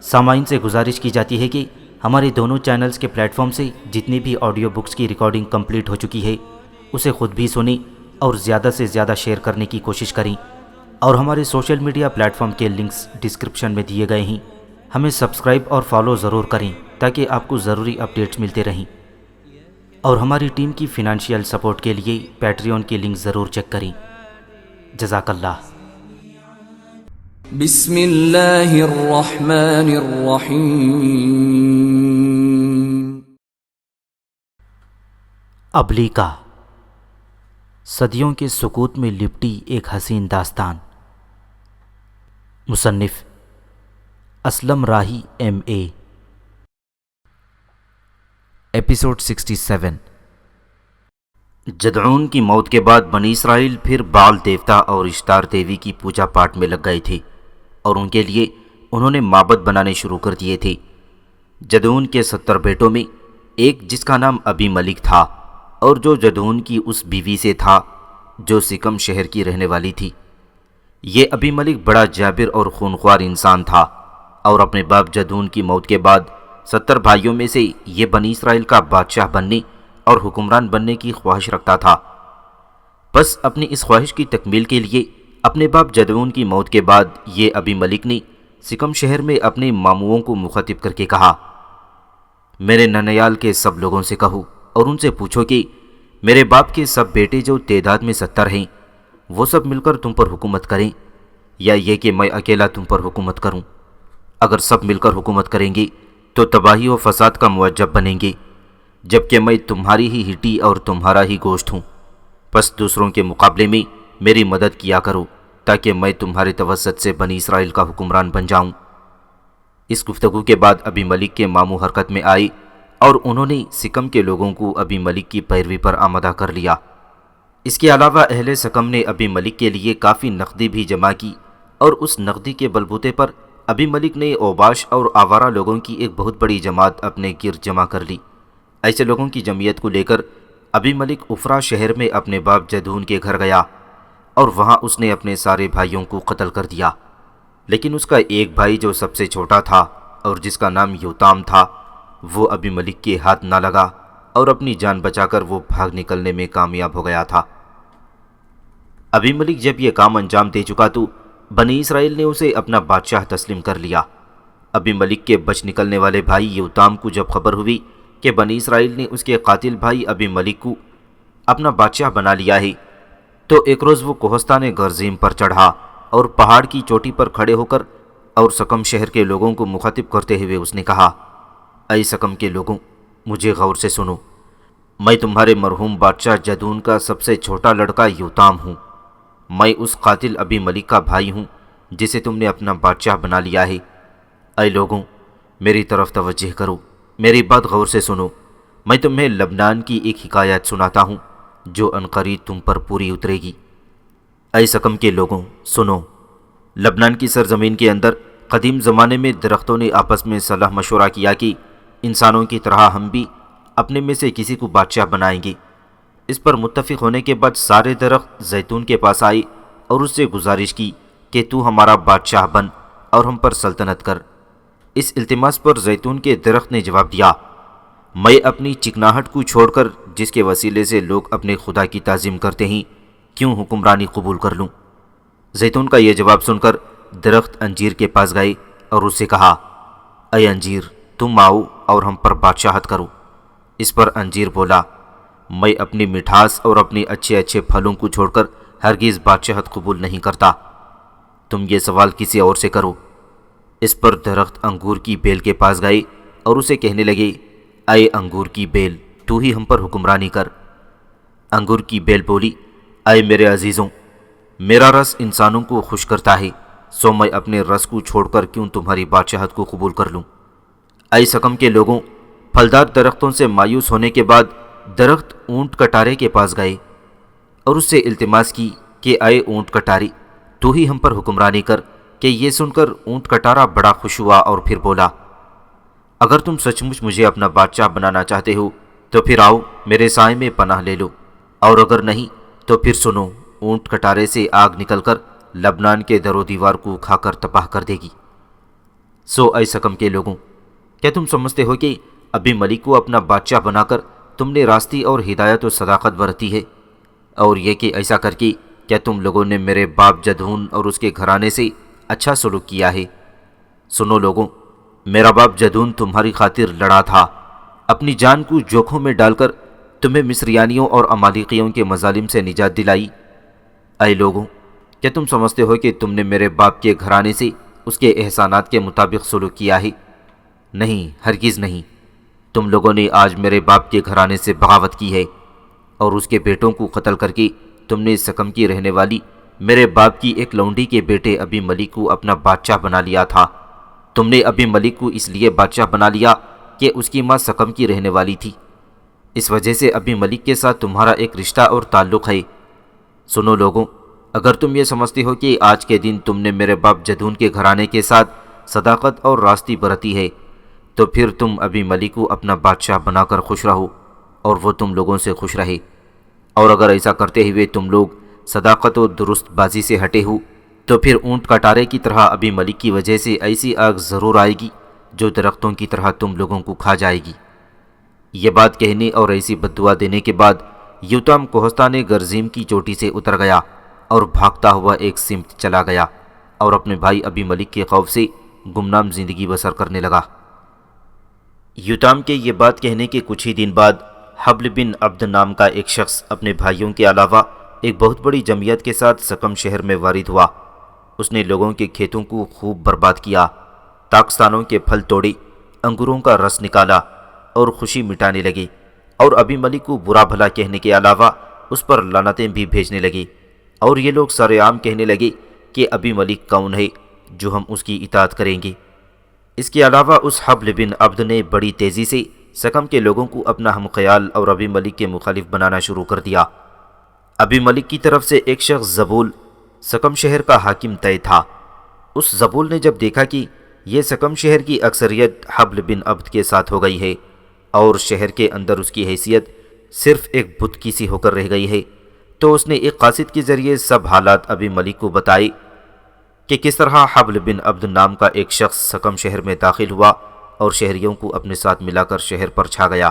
سامعین سے گزارش کی جاتی ہے کہ ہمارے دونوں چینلز کے پلیٹ فارم سے جتنی بھی آڈیو بکس کی ریکارڈنگ کمپلیٹ ہو چکی ہے اسے خود بھی سنیں اور زیادہ سے زیادہ شیئر کرنے کی کوشش کریں، اور ہمارے سوشل میڈیا پلیٹ فارم کے لنکس ڈسکرپشن میں دیے گئے ہیں، ہمیں سبسکرائب اور فالو ضرور کریں تاکہ آپ کو ضروری اپڈیٹس ملتے رہیں، اور ہماری ٹیم کی فنانشیل سپورٹ کے لیے پیٹریون کی لنک ضرور چیک کریں۔ جزاک اللہ۔ بسم اللہ الرحمن الرحیم۔ ابلیکا، صدیوں کے سکوت میں لپٹی ایک حسین داستان۔ مصنف اسلم راہی MA۔ ایپیسوڈ 67۔ جدعون کی موت کے بعد بنی اسرائیل پھر بال دیوتا اور اشتار دیوی کی پوجا پاٹ میں لگ گئے تھے، اور ان کے لیے انہوں نے معبد بنانے شروع کر دیے تھے۔ جدعون کے 70 بیٹوں میں ایک جس کا نام ابی ملک تھا، اور جو جدعون کی اس بیوی سے تھا جو سکم شہر کی رہنے والی تھی۔ یہ ابی ملک بڑا جابر اور خونخوار انسان تھا، اور اپنے باپ جدعون کی موت کے بعد 70 بھائیوں میں سے یہ بنی اسرائیل کا بادشاہ بننے اور حکمران بننے کی خواہش رکھتا تھا۔ بس اپنی اس خواہش کی تکمیل کے لیے اپنے باپ جدعون کی موت کے بعد یہ ابی ملک نے سکم شہر میں اپنے ماموؤں کو مخاطب کر کے کہا، میرے ننیال کے سب لوگوں سے کہو اور ان سے پوچھو کہ میرے باپ کے سب بیٹے جو تعداد میں 70 ہیں وہ سب مل کر تم پر حکومت کریں، یا یہ کہ میں اکیلا تم پر حکومت کروں؟ اگر سب مل کر حکومت کریں گے تو تباہی و فساد کا موجب بنیں گے، جبکہ میں تمہاری ہی ہڈی اور تمہارا ہی گوشت ہوں۔ پس دوسروں کے مقابلے میں میری مدد کیا کرو تاکہ میں تمہارے توسط سے بنی اسرائیل کا حکمران بن جاؤں۔ اس گفتگو کے بعد ابی ملک کے ماموں حرکت میں آئے، اور انہوں نے سکم کے لوگوں کو ابی ملک کی پیروی پر آمادہ کر لیا۔ اس کے علاوہ اہل سکم نے ابی ملک کے لیے کافی نقدی بھی جمع کی، اور اس نقدی کے بلبوتے پر ابی ملک نے اوباش اور آوارہ لوگوں کی ایک بہت بڑی جماعت اپنے گرد جمع کر لی۔ ایسے لوگوں کی جمعیت کو لے کر ابی ملک افرا شہر میں اپنے باپ جدعون کے گھر گیا، اور وہاں اس نے اپنے سارے بھائیوں کو قتل کر دیا، لیکن اس کا ایک بھائی جو سب سے چھوٹا تھا اور جس کا نام یوتام تھا، وہ ابی ملک کے ہاتھ نہ لگا، اور اپنی جان بچا کر وہ بھاگ نکلنے میں کامیاب ہو گیا تھا۔ ابی ملک جب یہ کام انجام دے چکا تو بنی اسرائیل نے اسے اپنا بادشاہ تسلیم کر لیا۔ ابی ملک کے بچ نکلنے والے بھائی یوتام کو جب خبر ہوئی کہ بنی اسرائیل نے اس کے قاتل بھائی ابی ملک کو اپنا بادشاہ بنا لیا ہے، تو ایک روز وہ کوہستان گرزیم پر چڑھا، اور پہاڑ کی چوٹی پر کھڑے ہو کر اور سکم شہر کے لوگوں کو مخاطب کرتے ہوئے اس نے کہا، اے سکم کے لوگوں، مجھے غور سے سنو۔ میں تمہارے مرحوم بادشاہ جدعون کا سب سے چھوٹا لڑکا یوتام ہوں۔ میں اس قاتل ابی ملک کا بھائی ہوں جسے تم نے اپنا بادشاہ بنا لیا ہے۔ اے لوگوں، میری طرف توجہ کرو، میری بات غور سے سنو۔ میں تمہیں لبنان کی ایک حکایت سناتا ہوں جو عنقریب تم پر پوری اترے گی۔ اے سکم کے لوگوں، سنو۔ لبنان کی سرزمین کے اندر قدیم زمانے میں درختوں نے آپس میں صلاح مشورہ کیا کہ انسانوں کی طرح ہم بھی اپنے میں سے کسی کو بادشاہ بنائیں گے۔ اس پر متفق ہونے کے بعد سارے درخت زیتون کے پاس آئے اور اس سے گزارش کی کہ تو ہمارا بادشاہ بن اور ہم پر سلطنت کر۔ اس التماس پر زیتون کے درخت نے جواب دیا، میں اپنی چکناہٹ کو چھوڑ کر جس کے وسیلے سے لوگ اپنے خدا کی تعظیم کرتے ہیں کیوں حکمرانی قبول کر لوں؟ زیتون کا یہ جواب سن کر درخت انجیر کے پاس گئے اور اس سے کہا، اے انجیر، تم آؤ اور ہم پر بادشاہت کرو۔ اس پر انجیر بولا، میں اپنی مٹھاس اور اپنے اچھے اچھے پھلوں کو چھوڑ کر ہرگز بادشاہت قبول نہیں کرتا، تم یہ سوال کسی اور سے کرو۔ اس پر درخت انگور کی بیل کے پاس گئے اور اسے کہنے لگے، اے انگور کی بیل، تو ہی ہم پر حکمرانی کر۔ انگور کی بیل بولی، اے میرے عزیزوں، میرا رس انسانوں کو خوش کرتا ہے، سو میں اپنے رس کو چھوڑ کر کیوں تمہاری بادشاہت کو قبول کر لوں؟ اے سکم کے لوگوں، پھلدار درختوں سے مایوس ہونے کے بعد درخت اونٹ کٹارے کے پاس گئے اور اس سے التماس کی کہ اے اونٹ کٹاری، تو ہی ہم پر حکمرانی کر۔ کہ یہ سن کر اونٹ کٹارا بڑا خوش ہوا اور پھر بولا، اگر تم سچ مچ مجھے اپنا بادشاہ بنانا چاہتے ہو تو پھر آؤ میرے سائے میں پناہ لے لو، اور اگر نہیں تو پھر سنو، اونٹ کٹارے سے آگ نکل کر لبنان کے در و دیوار کو کھا کر تباہ کر دے گی۔ سو اے سکم کے لوگوں، کیا تم سمجھتے ہو کہ ابی ملک کو اپنا بادشاہ بنا کر تم نے راستی اور ہدایت و صداقت برتی ہے؟ اور یہ کہ ایسا کر کے کیا تم لوگوں نے میرے باپ جدھون اور اس کے گھرانے سے اچھا سلوک کیا ہے؟ سنو لوگوں، میرا باپ جدھون تمہاری خاطر لڑا تھا، اپنی جان کو جوکھوں میں ڈال کر تمہیں مصریانیوں اور امالیقیوں کے مظالم سے نجات دلائی۔ اے لوگوں، کیا تم سمجھتے ہو کہ تم نے میرے باپ کے گھرانے سے اس کے احسانات کے مطابق سلوک کیا ہے؟ نہیں، ہرگز نہیں۔ تم لوگوں نے آج میرے باپ کے گھرانے سے بغاوت کی ہے، اور اس کے بیٹوں کو قتل کر کے تم نے سکم کی رہنے والی میرے باپ کی ایک لونڈی کے بیٹے ابی ملک کو اپنا بادشاہ بنا لیا تھا۔ تم نے ابی ملک کو اس لیے بادشاہ بنا لیا کہ اس کی ماں سکم کی رہنے والی تھی، اس وجہ سے ابی ملک کے ساتھ تمہارا ایک رشتہ اور تعلق ہے۔ سنو لوگوں، اگر تم یہ سمجھتے ہو کہ آج کے دن تم نے میرے باپ جدھون کے گھرانے کے ساتھ صداقت اور راستی برتی ہے، تو پھر تم ابی ملک کو اپنا بادشاہ بنا کر خوش رہو اور وہ تم لوگوں سے خوش رہے۔ اور اگر ایسا کرتے ہوئے تم لوگ صداقت و درست بازی سے ہٹے ہو، تو پھر اونٹ کٹارے کی طرح ابی ملک کی وجہ سے ایسی آگ ضرور آئے گی جو درختوں کی طرح تم لوگوں کو کھا جائے گی۔ یہ بات کہنے اور ایسی بددعا دینے کے بعد یوتام کوہستان گرزیم کی چوٹی سے اتر گیا اور بھاگتا ہوا ایک سمت چلا گیا اور اپنے بھائی ابی ملک کے خوف سے گمنام زندگی بسر کرنے لگا۔ یوتام کے یہ بات کہنے کے کچھ ہی دن بعد حبل بن عبد نام کا ایک شخص اپنے بھائیوں کے علاوہ ایک بہت بڑی جمعیت کے ساتھ سکم شہر میں وارد ہوا۔ اس نے لوگوں کے کھیتوں کو خوب برباد کیا، تاکستانوں کے پھل توڑے، انگوروں کا رس نکالا اور خوشی مٹانے لگے، اور ابی ملک کو برا بھلا کہنے کے علاوہ اس پر لعنتیں بھی بھیجنے لگے، اور یہ لوگ سر عام کہنے لگے کہ ابی ملک کون ہے جو ہم اس کی اطاعت کریں گے۔ اس کے علاوہ اس حبل بن عبد نے بڑی تیزی سے سکم کے لوگوں کو اپنا ہم خیال اور ابی ملک کے مخالف بنانا شروع کر دیا۔ ابی ملک کی طرف سے ایک شخص زبول سکم شہر کا حاکم طے تھا۔ اس زبول نے جب دیکھا کہ یہ سکم شہر کی اکثریت حبل بن عبد کے ساتھ ہو گئی ہے اور شہر کے اندر اس کی حیثیت صرف ایک بت کی سی ہو کر رہ گئی ہے، تو اس نے ایک قاصد کے ذریعے سب حالات ابی ملک کو بتائے کہ کس طرح حبل بن عبد نام کا ایک شخص سکم شہر میں داخل ہوا اور شہریوں کو اپنے ساتھ ملا کر شہر پر چھا گیا۔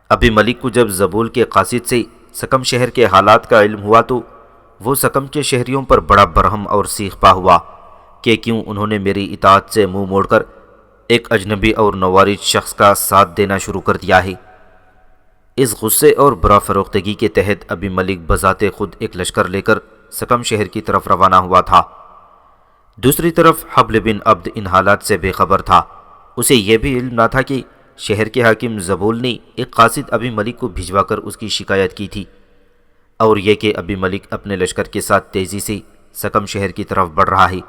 ابی ملک کو جب زبول کے قاصد سے سکم شہر کے حالات کا علم ہوا تو وہ سکم کے شہریوں پر بڑا برہم اور سیخ پا ہوا کہ کیوں انہوں نے میری اطاعت سے منہ موڑ کر ایک اجنبی اور نوارد شخص کا ساتھ دینا شروع کر دیا ہے۔ اس غصے اور برا فروختگی کے تحت ابی ملک بذات خود ایک لشکر لے کر سکم شہر کی طرف روانہ ہوا تھا۔ دوسری طرف حبل بن عبد ان حالات سے بے خبر تھا۔ اسے یہ بھی علم نہ تھا کہ شہر کے حاکم زبول نے ایک قاصد ابی ملک کو بھجوا کر اس کی شکایت کی تھی، اور یہ کہ ابی ملک اپنے لشکر کے ساتھ تیزی سے سکم شہر کی طرف بڑھ رہا ہے۔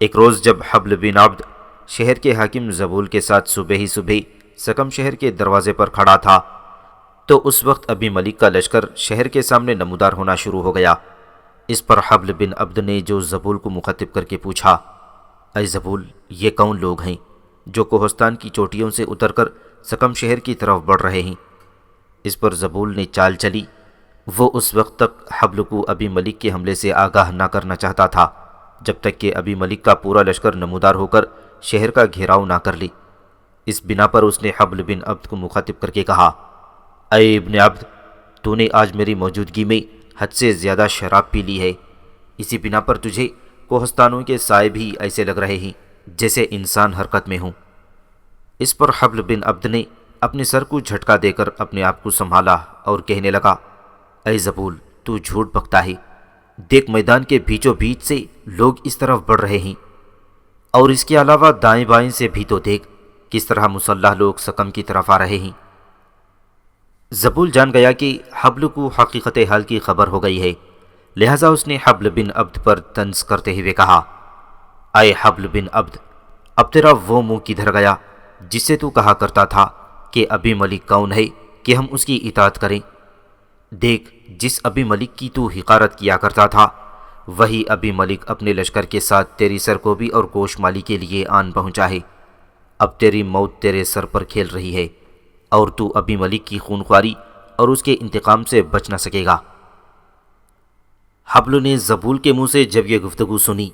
ایک روز جب حبل بن عبد شہر کے حاکم زبول کے ساتھ صبح ہی صبح سکم شہر کے دروازے پر کھڑا تھا، تو اس وقت ابی ملک کا لشکر شہر کے سامنے نمودار ہونا شروع ہو گیا۔ اس پر حبل بن عبد نے جو زبول کو مخاطب کر کے پوچھا، اے زبول، یہ کون لوگ ہیں جو کوہستان کی چوٹیوں سے اتر کر سکم شہر کی طرف بڑھ رہے ہیں؟ اس پر زبول نے چال چلی۔ وہ اس وقت تک حبل کو ابی ملک کے حملے سے آگاہ نہ کرنا چاہتا تھا جب تک کہ ابی ملک کا پورا لشکر نمودار ہو کر شہر کا گھیراؤ نہ کر لے۔ اس بنا پر اس نے حبل بن عبد کو مخاطب کر کے کہا، اے ابن عبد، تو نے آج میری موجودگی میں حد سے زیادہ شراب پی لی ہے، اسی بنا پر تجھے کوہستانوں کے سائے بھی ایسے لگ رہے ہیں جیسے انسان حرکت میں ہوں۔ اس پر حبل بن عبد نے اپنے سر کو جھٹکا دے کر اپنے آپ کو سنبھالا اور کہنے لگا، اے زبول، تو جھوٹ بکتا ہے، دیکھ میدان کے بیچوں بیچ سے لوگ اس طرف بڑھ رہے ہیں، اور اس کے علاوہ دائیں بائیں سے بھی تو دیکھ کس طرح مسلح لوگ سکم کی طرف آ رہے ہیں۔ زبول جان گیا کہ حبل کو حقیقت حال کی خبر ہو گئی ہے، لہذا اس نے حبل بن عبد پر طنز کرتے ہوئے کہا، اے حبل بن عبد، اب تیرا وہ منہ کدھر گیا جس سے تو کہا کرتا تھا کہ ابی ملک کون ہے کہ ہم اس کی اطاعت کریں؟ دیکھ، جس ابی ملک کی تو حقارت کیا کرتا تھا، وہی ابی ملک اپنے لشکر کے ساتھ تیری سرکوبی اور گوش مالی کے لیے آن پہنچا ہے۔ اب تیری موت تیرے سر پر کھیل رہی ہے، اور تو ابی ملک کی خونخواری اور اس کے انتقام سے بچ نہ سکے گا۔ حبل نے زبول کے منہ سے جب یہ گفتگو سنی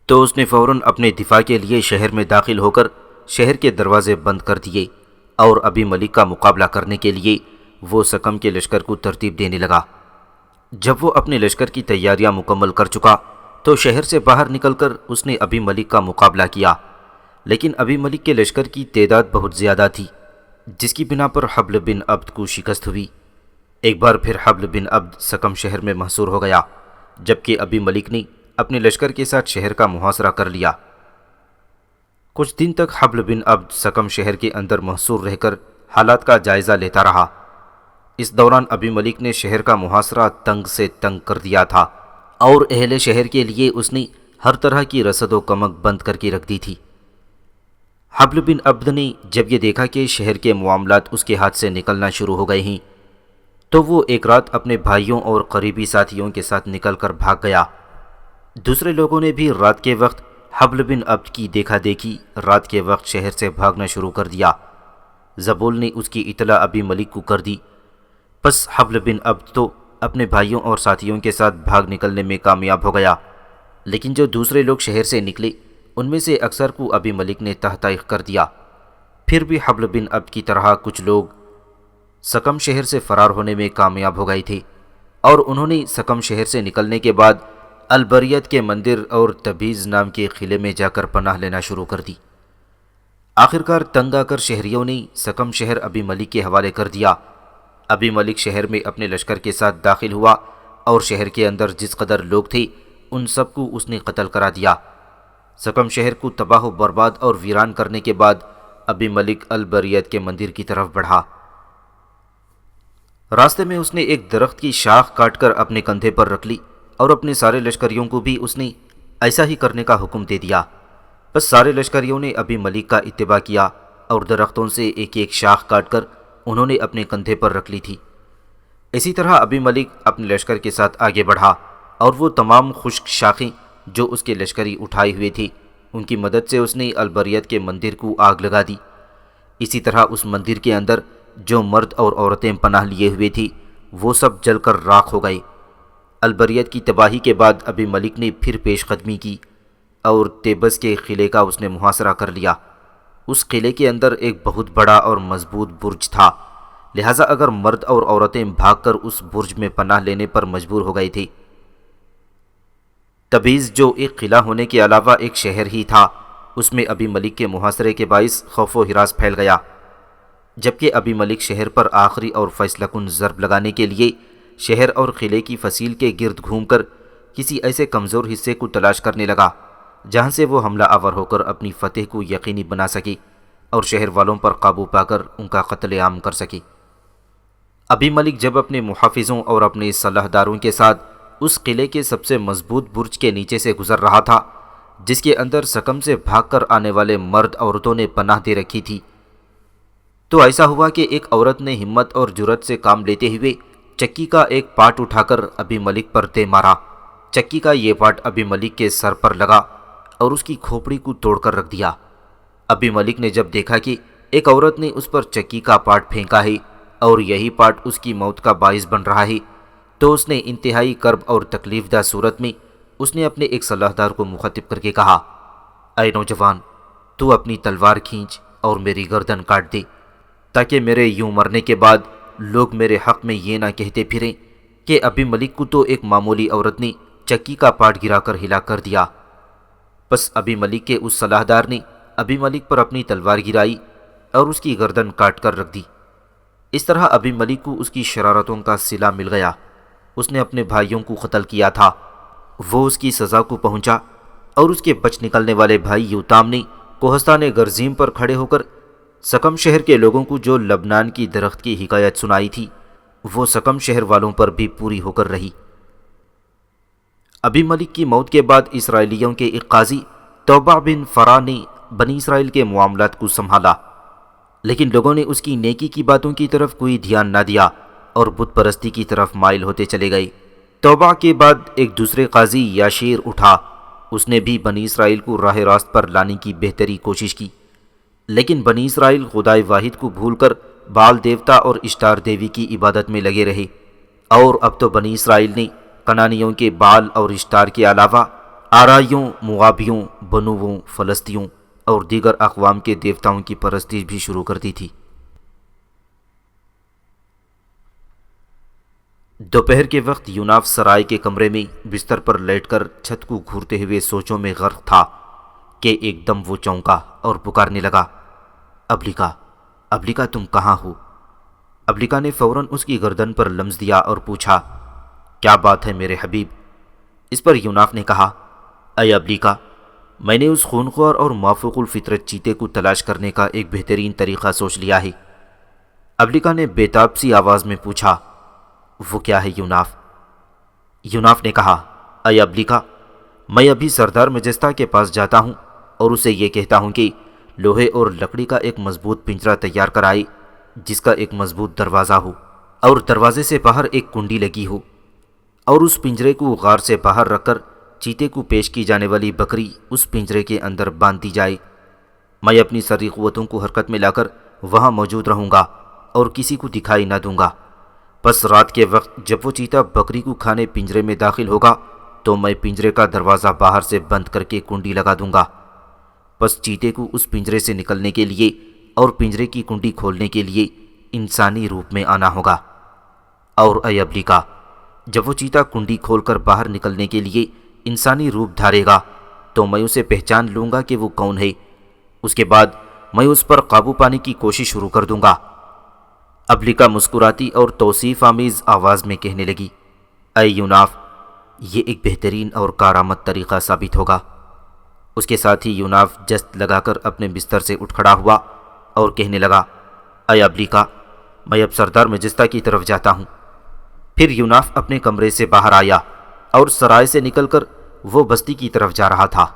تو اس نے فوراً اپنے دفاع کے لیے شہر میں داخل ہو کر شہر کے دروازے بند کر دیے اور ابی ملک کا مقابلہ کرنے کے لیے وہ سکم کے لشکر کو ترتیب دینے لگا۔ جب وہ اپنے لشکر کی تیاریاں مکمل کر چکا تو شہر سے باہر نکل کر اس نے ابی ملک کا مقابلہ کیا، لیکن ابی ملک کے لشکر کی تعداد بہت زیادہ تھی، جس کی بنا پر حبل بن عبد کو شکست ہوئی۔ ایک بار پھر حبل بن عبد سکم شہر میں محصور ہو گیا، جبکہ ابی ملک نے اپنے لشکر کے ساتھ شہر کا محاصرہ کر لیا۔ کچھ دن تک حبل بن عبد سکم شہر کے اندر محصور رہ کر حالات کا جائزہ لیتا رہا۔ اس دوران ابی ملک نے شہر کا محاصرہ تنگ سے تنگ کر دیا تھا اور اہل شہر کے لیے اس نے ہر طرح کی رسد و کمک بند کر کے رکھ دی تھی۔ حبل بن عبد نے جب یہ دیکھا کہ شہر کے معاملات اس کے ہاتھ سے نکلنا شروع ہو گئے ہیں تو وہ ایک رات اپنے بھائیوں اور قریبی ساتھیوں کے ساتھ نکل کر بھاگ گیا۔ دوسرے لوگوں نے بھی رات کے وقت حبل بن عبد کی دیکھا دیکھی رات کے وقت شہر سے بھاگنا شروع کر دیا۔ زبول نے اس کی اطلاع ابی ملک کو کر دی، پس حبل بن عبد تو اپنے بھائیوں اور ساتھیوں کے ساتھ بھاگ نکلنے میں کامیاب ہو گیا، لیکن جو دوسرے لوگ شہر سے نکلے ان میں سے اکثر کو ابی ملک نے تحت طائق کر دیا۔ پھر بھی حبل بن عبد کی طرح کچھ لوگ سکم شہر سے فرار ہونے میں کامیاب ہو گئے تھے، اور انہوں نے سکم شہر سے نکلنے کے بعد البریت کے مندر اور تبیز نام کے قلعے میں جا کر پناہ لینا شروع کر دی۔ آخرکار تنگ آ کر شہریوں نے سکم شہر ابی ملک کے حوالے کر دیا۔ ابی ملک شہر میں اپنے لشکر کے ساتھ داخل ہوا اور شہر کے اندر جس قدر لوگ تھے ان سب کو اس نے قتل کرا دیا۔ سکم شہر کو تباہ و برباد اور ویران کرنے کے بعد ابی ملک البریت کے مندر کی طرف بڑھا۔ راستے میں اس نے ایک درخت کی شاخ کاٹ کر اپنے کندھے پر رکھ لی اور اپنے سارے لشکریوں کو بھی اس نے ایسا ہی کرنے کا حکم دے دیا۔ بس سارے لشکریوں نے ابی ملک کا اتباع کیا اور درختوں سے ایک ایک شاخ کاٹ کر انہوں نے اپنے کندھے پر رکھ لی تھی۔ اسی طرح ابی ملک اپنے لشکر کے ساتھ آگے بڑھا اور وہ تمام خشک شاخیں جو اس کے لشکری اٹھائے ہوئے تھے ان کی مدد سے اس نے البریت کے مندر کو آگ لگا دی۔ اسی طرح اس مندر کے اندر جو مرد اور عورتیں پناہ لیے ہوئے تھی وہ سب جل کر راکھ ہو گئے۔ البریت کی تباہی کے بعد ابی ملک نے پھر پیش قدمی کی اور تیبس کے قلعے کا اس نے محاصرہ کر لیا۔ اس قلعے کے اندر ایک بہت بڑا اور مضبوط برج تھا، لہٰذا اگر مرد اور عورتیں بھاگ کر اس برج میں پناہ لینے پر مجبور ہو گئے تھے۔ تبیز جو ایک قلعہ ہونے کے علاوہ ایک شہر ہی تھا، اس میں ابی ملک کے محاصرے کے باعث خوف و ہراس پھیل گیا، جبکہ ابی ملک شہر پر آخری اور فیصلہ کن ضرب لگانے کے لیے شہر اور قلعے کی فصیل کے گرد گھوم کر کسی ایسے کمزور حصے کو تلاش کرنے لگا جہاں سے وہ حملہ آور ہو کر اپنی فتح کو یقینی بنا سکے اور شہر والوں پر قابو پا کر ان کا قتل عام کر سکے۔ ابی ملک جب اپنے محافظوں اور اپنے سلاح داروں کے ساتھ اس قلعے کے سب سے مضبوط برج کے نیچے سے گزر رہا تھا جس کے اندر سکم سے بھاگ کر آنے والے مرد عورتوں نے پناہ دے رکھی تھی، تو ایسا ہوا کہ ایک عورت نے ہمت اور جرأت سے کام لیتے ہوئے چکی کا ایک پارٹ اٹھا کر ابی ملک پر دے مارا۔ چکی کا یہ پارٹ ابی ملک کے سر پر لگا اور اس کی کھوپڑی کو توڑ کر رکھ دیا۔ ابی ملک نے جب دیکھا کہ ایک عورت نے اس پر چکی کا پارٹ پھینکا ہے اور یہی پارٹ اس کی موت کا باعث بن رہا ہے، تو اس نے انتہائی کرب اور تکلیف دہ صورت میں اس نے اپنے ایک سلاح دار کو مخاطب کر کے کہا، اے نوجوان، تو اپنی تلوار کھینچ اور میری گردن کاٹ دے تاکہ میرے یوں مرنے کے بعد لوگ میرے حق میں یہ نہ کہتے پھریں کہ ابی ملک کو تو ایک معمولی عورت نے چکی کا پارٹ گرا کر ہلاک کر دیا۔ بس ابی ملک کے اس سلاح دار نے ابی ملک پر اپنی تلوار گرائی اور اس کی گردن کاٹ کر رکھ دی۔ اس طرح ابی ملک کو اس کی شرارتوں کا صلہ مل گیا۔ اس نے اپنے بھائیوں کو قتل کیا تھا، وہ اس کی سزا کو پہنچا اور اس کے بچ نکلنے والے بھائی یوتام نے کوہستان گرزیم پر کھڑے ہو کر سکم شہر کے لوگوں کو جو لبنان کی درخت کی حکایت سنائی تھی وہ سکم شہر والوں پر بھی پوری ہو کر رہی۔ ابی ملک کی موت کے بعد اسرائیلیوں کے ایک قاضی توبہ بن فرا نے بنی اسرائیل کے معاملات کو سنبھالا، لیکن لوگوں نے اس کی نیکی کی باتوں کی طرف کوئی دھیان نہ دیا اور بت پرستی کی طرف مائل ہوتے چلے گئے۔ توبہ کے بعد ایک دوسرے قاضی یاشیر اٹھا، اس نے بھی بنی اسرائیل کو راہ راست پر لانے کی بہتری کوشش کی، لیکن بنی اسرائیل خدائے واحد کو بھول کر بال دیوتا اور اشتار دیوی کی عبادت میں لگے رہے، اور اب تو بنی اسرائیل نے کنانیوں کے بال اور اشتار کے علاوہ آرائیوں، موابیوں، بنوؤں، فلسطینیوں اور دیگر اقوام کے دیوتاؤں کی پرستش بھی شروع کر دی تھی۔ دوپہر کے وقت یوناف سرائے کے کمرے میں بستر پر لیٹ کر چھت کو گھورتے ہوئے سوچوں میں غرق تھا کہ ایک دم وہ چونکا اور پکارنے لگا، ابلیکا، ابلیکا تم کہاں ہو؟ ابلیکا نے فوراً اس کی گردن پر لمس دیا اور پوچھا، کیا بات ہے میرے حبیب؟ اس پر یوناف نے کہا، اے ابلیکا، میں نے اس خونخوار اور مافوق الفطرت چیتے کو تلاش کرنے کا ایک بہترین طریقہ سوچ لیا ہے۔ ابلیکا نے بےتاب سی آواز میں پوچھا، وہ کیا ہے یوناف؟ یوناف نے کہا، اے ابلیکا، میں ابھی سردار مجستہ کے پاس جاتا ہوں اور اسے یہ کہتا ہوں کہ لوہے اور لکڑی کا ایک مضبوط پنجرہ تیار کرائے جس کا ایک مضبوط دروازہ ہو اور دروازے سے باہر ایک کنڈی لگی ہو، اور اس پنجرے کو غار سے باہر رکھ کر چیتے کو پیش کی جانے والی بکری اس پنجرے کے اندر باندھ دی جائے۔ میں اپنی ساری قوتوں کو حرکت میں لا کر وہاں موجود رہوں گا اور کسی کو دکھائی نہ دوں گا۔ پس رات کے وقت جب وہ چیتا بکری کو کھانے پنجرے میں داخل ہوگا تو میں پنجرے کا دروازہ باہر سے بند کر کے کنڈی لگا دوں گا۔ پس چیتے کو اس پنجرے سے نکلنے کے لیے اور پنجرے کی کنڈی کھولنے کے لیے انسانی روپ میں آنا ہوگا۔ اور اے ابلیکا، جب وہ چیتا کنڈی کھول کر باہر نکلنے کے لیے انسانی روپ دھارے گا تو میں اسے پہچان لوں گا کہ وہ کون ہے۔ اس کے بعد میں اس پر قابو پانے کی کوشش شروع کر دوں گا۔ ابلیکا مسکراتی اور توصیف آمیز آواز میں کہنے لگی، اے یوناف، یہ ایک بہترین اور کارآمد طریقہ ثابت ہوگا۔ اس کے ساتھ ہی یوناف جست لگا کر اپنے بستر سے اٹھ کھڑا ہوا اور کہنے لگا، اے ابلیکا، میں اب سردار مجستہ کی طرف جاتا ہوں۔ پھر یوناف اپنے کمرے سے باہر آیا اور سرائے سے نکل کر وہ بستی کی طرف جا رہا تھا۔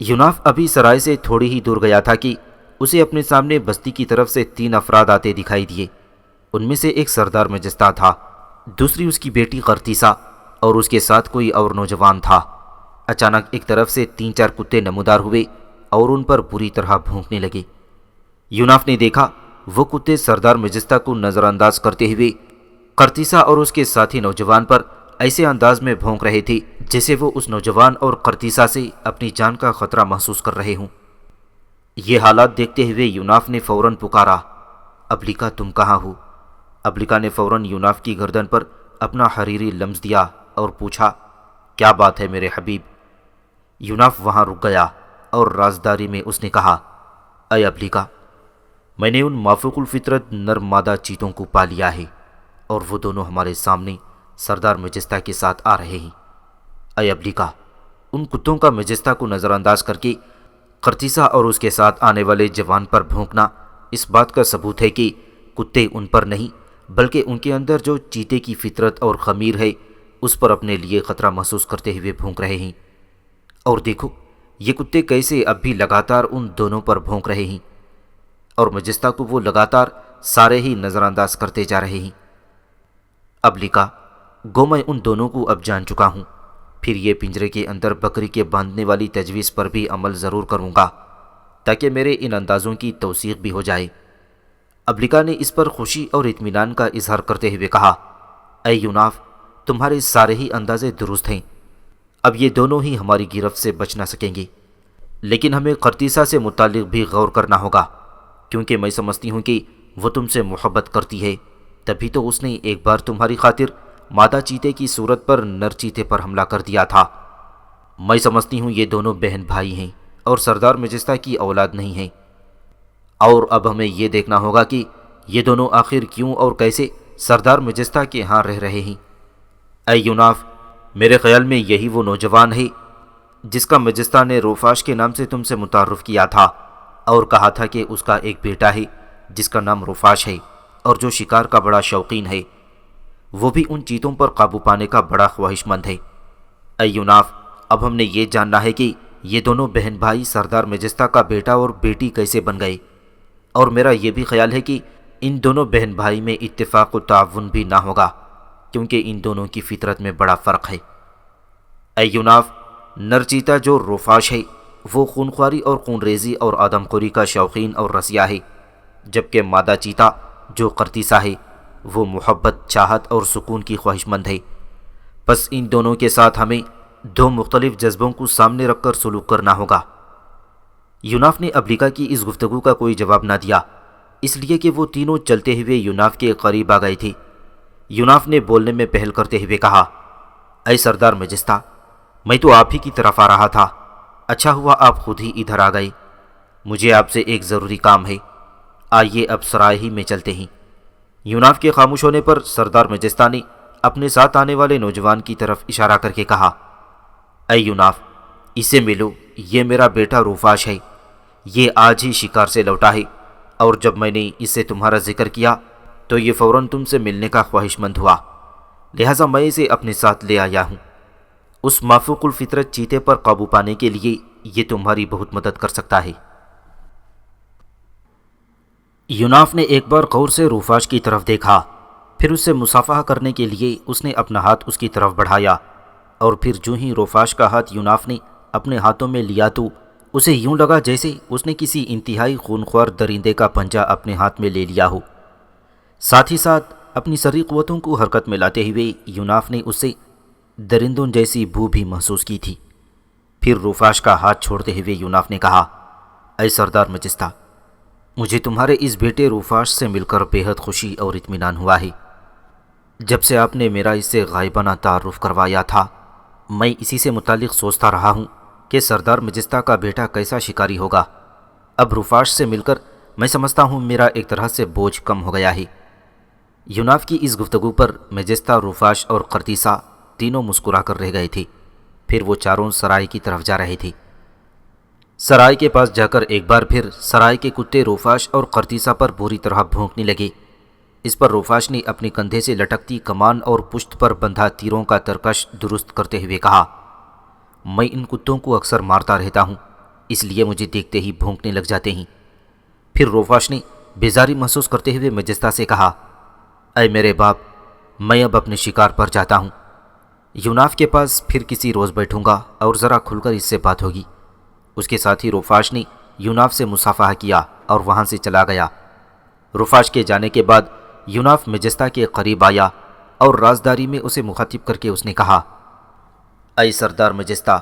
یوناف ابھی سرائے سے تھوڑی ہی دور گیا تھا کہ اسے اپنے سامنے بستی کی طرف سے 3 افراد آتے دکھائی دیے۔ ان میں سے ایک سردار مجستہ تھا، دوسری اس کی بیٹی قرطیسہ اور اس کے ساتھ کوئی اور نوجوان تھا۔ اچانک ایک طرف سے 3-4 کتے نمودار ہوئے اور ان پر بری طرح بھونکنے لگے۔ یوناف نے دیکھا وہ کتے سردار مجستہ کو نظر انداز کرتے ہوئے قرطیسہ اور اس کے ساتھی نوجوان پر ایسے انداز میں بھونک رہے تھے جیسے وہ اس نوجوان اور قرطیسہ سے اپنی جان کا خطرہ محسوس کر رہے ہوں۔ یہ حالات دیکھتے ہوئے یوناف نے فوراً پکارا، ابلیکا تم کہاں ہو؟ ابلیکا نے فوراً یوناف کی گردن پر اپنا حریری لمس دیا اور پوچھا، کیا بات ہے میرے حبیب؟ یوناف وہاں رک گیا اور رازداری میں اس نے کہا، اے ابلیکا، میں نے ان مافوق الفطرت نر مادہ چیتوں کو پا لیا ہے اور وہ دونوں ہمارے سامنے سردار مجستہ کے ساتھ آ رہے ہیں۔ اے ابلیکا، ان کتوں کا مجستہ کو نظر انداز کر کے قرطیسہ اور اس کے ساتھ آنے والے جوان پر بھونکنا اس بات کا ثبوت ہے کہ کتے ان پر نہیں بلکہ ان کے اندر جو چیتے کی فطرت اور خمیر ہے اس پر اپنے لیے خطرہ محسوس کرتے ہوئے بھونک رہے ہیں۔ اور دیکھو یہ کتے کیسے اب بھی لگاتار ان دونوں پر بھونک رہے ہیں اور مجستہ کو وہ لگاتار سارے ہی نظر انداز کرتے جا رہے ہیں۔ ابلیکا، گو میں ان دونوں کو اب جان چکا ہوں، پھر یہ پنجرے کے اندر بکری کے باندھنے والی تجویز پر بھی عمل ضرور کروں گا تاکہ میرے ان اندازوں کی توثیق بھی ہو جائے۔ ابلیکا نے اس پر خوشی اور اطمینان کا اظہار کرتے ہوئے کہا، اے یوناف، تمہارے سارے ہی اندازے درست ہیں، اب یہ دونوں ہی ہماری گرفت سے بچ نہ سکیں گے، لیکن ہمیں قرطیسہ سے متعلق بھی غور کرنا ہوگا، کیونکہ میں سمجھتی ہوں کہ وہ تم سے محبت کرتی ہے، تبھی تو اس نے ایک بار تمہاری خاطر مادہ چیتے کی صورت پر نر چیتے پر حملہ کر دیا تھا۔ میں سمجھتی ہوں یہ دونوں بہن بھائی ہیں اور سردار مجستہ کی اولاد نہیں ہیں، اور اب ہمیں یہ دیکھنا ہوگا کہ یہ دونوں آخر کیوں اور کیسے سردار مجستہ کے ہاں رہ رہے ہیں۔ اے یوناف، میرے خیال میں یہی وہ نوجوان ہے جس کا مجستہ نے روفاش کے نام سے تم سے متعارف کیا تھا اور کہا تھا کہ اس کا ایک بیٹا ہے جس کا نام روفاش ہے اور جو شکار کا بڑا شوقین ہے، وہ بھی ان چیتوں پر قابو پانے کا بڑا خواہش مند ہے۔ اے یوناف، اب ہم نے یہ جاننا ہے کہ یہ دونوں بہن بھائی سردار مجستہ کا بیٹا اور بیٹی کیسے بن گئے، اور میرا یہ بھی خیال ہے کہ ان دونوں بہن بھائی میں اتفاق و تعاون بھی نہ ہوگا کیونکہ ان دونوں کی فطرت میں بڑا فرق ہے۔ اے یوناف، نر چیتا جو روفاش ہے وہ خونخواری اور خون ریزی اور آدم خوری کا شوقین اور رسیا ہے، جبکہ مادہ چیتا جو قرطیسہ ہے وہ محبت، چاہت اور سکون کی خواہش مند ہے۔ پس ان دونوں کے ساتھ ہمیں دو مختلف جذبوں کو سامنے رکھ کر سلوک کرنا ہوگا۔ یوناف نے ابلیکا کی اس گفتگو کا کوئی جواب نہ دیا، اس لیے کہ وہ تینوں چلتے ہوئے یوناف کے قریب آ گئے تھے۔ یوناف نے بولنے میں پہل کرتے ہوئے کہا، اے سردار مجستہ، میں تو آپ ہی کی طرف آ رہا تھا، اچھا ہوا آپ خود ہی ادھر آ گئے۔ مجھے آپ سے ایک ضروری کام ہے، آئیے اب سرائے ہی میں چلتے ہیں۔ یوناف کے خاموش ہونے پر سردار مجستہ نے اپنے ساتھ آنے والے نوجوان کی طرف اشارہ کر کے کہا، اے یوناف، اسے ملو، یہ میرا بیٹا روفاش ہے، یہ آج ہی شکار سے لوٹا ہے، اور جب میں نے اس سے تمہارا ذکر کیا تو یہ فوراً تم سے ملنے کا خواہش مند ہوا، لہٰذا میں اسے اپنے ساتھ لے آیا ہوں۔ اس مافوق الفطرت چیتے پر قابو پانے کے لیے یہ تمہاری بہت مدد کر سکتا ہے۔ یوناف نے ایک بار غور سے روفاش کی طرف دیکھا، پھر اس سے مصافحہ کرنے کے لیے اس نے اپنا ہاتھ اس کی طرف بڑھایا، اور پھر جو ہی روفاش کا ہاتھ یوناف نے اپنے ہاتھوں میں لیا تو اسے یوں لگا جیسے اس نے کسی انتہائی خونخوار درندے کا پنجہ اپنے ہاتھ میں لے لیا ہو۔ ساتھ ہی ساتھ اپنی ساری قوتوں کو حرکت میں لاتے ہوئے یوناف نے اس سے درندوں جیسی بو بھی محسوس کی تھی۔ پھر روفاش کا ہاتھ چھوڑتے ہوئے یوناف نے کہا، اے سردار مجستہ، مجھے تمہارے اس بیٹے روفاش سے مل کر بے حد خوشی اور اطمینان ہوا ہے۔ جب سے آپ نے میرا اس سے غائبانہ تعارف کروایا تھا، میں اسی سے متعلق سوچتا رہا ہوں کہ سردار مجستہ کا بیٹا کیسا شکاری ہوگا۔ اب روفاش سے مل کر میں سمجھتا ہوں میرا ایک طرح سے بوجھ کم ہو گیا ہے۔ یوناف کی اس گفتگو پر مجستہ، روفاش اور قرطیسہ تینوں مسکرا کر رہ گئے تھے۔ پھر وہ چاروں سرائے کی طرف جا رہے تھے۔ سرائے کے پاس جا کر ایک بار پھر سرائے کے کتے روفاش اور قرطیسہ پر بری طرح بھونکنے لگے۔ اس پر روفاش نے اپنے کندھے سے لٹکتی کمان اور پشت پر بندھا تیروں کا ترکش درست کرتے ہوئے کہا، میں ان کتوں کو اکثر مارتا رہتا ہوں، اس لیے مجھے دیکھتے ہی بھونکنے لگ جاتے ہیں۔ پھر روفاش نے بیزاری محسوس کرتے ہوئے مجستہ سے کہا، اے میرے باپ، میں اب اپنے شکار پر جاتا ہوں۔ یوناف کے پاس پھر کسی روز بیٹھوں گا اور ذرا کھل کر اس سے بات ہوگی۔ اس کے ساتھ ہی روفاش نے یوناف سے مصافحہ کیا اور وہاں سے چلا گیا۔ روفاش کے جانے کے بعد یوناف مجستہ کے قریب آیا اور رازداری میں اسے مخاطب کر کے اس نے کہا، اے سردار مجستہ،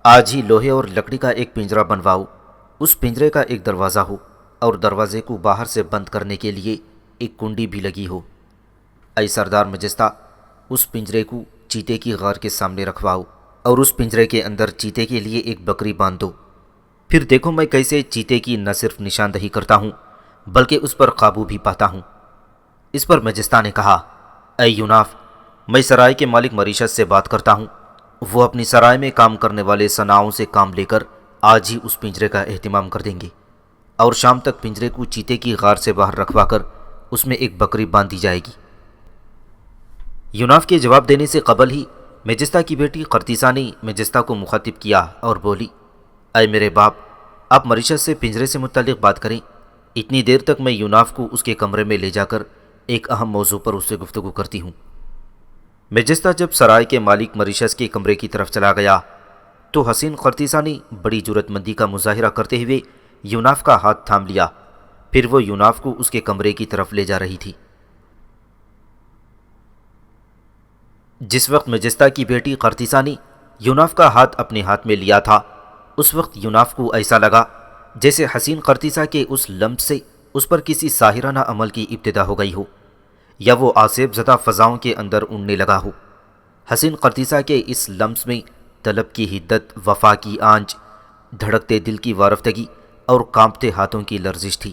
آج ہی لوہے اور لکڑی کا ایک پنجرہ بنواؤ، اس پنجرے کا ایک دروازہ ہو اور دروازے کو باہر سے بند کرنے کے لیے ایک کنڈی بھی لگی ہو۔ اے سردار مجستہ، اس پنجرے کو چیتے کی غار کے سامنے رکھواؤ اور اس پنجرے کے اندر چیتے کے لیے ایک بکری باندھ دو۔ پھر دیکھو میں کیسے چیتے کی نہ صرف نشاندہی کرتا ہوں بلکہ اس پر قابو بھی پاتا ہوں۔ اس پر مجستہ نے کہا، اے یوناف، میں سرائے کے مالک مریشس سے بات کرتا ہوں، وہ اپنی سرائے میں کام کرنے والے صناعوں سے کام لے کر آج ہی اس پنجرے کا اہتمام کر دیں گے، اور شام تک پنجرے کو چیتے کی غار سے باہر رکھوا کر اس میں ایک بکری باندھ دی جائے گی۔ یوناف کے جواب دینے سے قبل ہی مجستہ کی بیٹی قرطیسہ نے مجستہ کو مخاطب کیا اور بولی، اے میرے باپ، آپ مریشس سے پنجرے سے متعلق بات کریں، اتنی دیر تک میں یوناف کو اس کے کمرے میں لے جا کر ایک اہم موضوع پر اس سے گفتگو کرتی ہوں۔ مجستہ جب سرائے کے مالک مریشس کے کمرے کی طرف چلا گیا تو حسین قرطیسہ نے بڑی جرأت مندی کا مظاہرہ کرتے ہوئے یوناف کا ہاتھ تھام لیا، پھر وہ یوناف کو اس کے کمرے کی طرف لے جا رہی تھی۔ جس وقت مجستہ کی بیٹی قرطیسہ نے یوناف کا ہاتھ اپنے ہاتھ میں لیا تھا، اس وقت یوناف کو ایسا لگا جیسے حسین قرطیسہ کے اس لمس سے اس پر کسی ساحرانہ عمل کی ابتدا ہو گئی ہو، یا وہ آصف زدہ فضاؤں کے اندر اڑنے لگا ہو۔ حسین قرطیسہ کے اس لمس میں طلب کی حدت، وفا کی آنچ، دھڑکتے دل کی وارفتگی اور کانپتے ہاتھوں کی لرزش تھی۔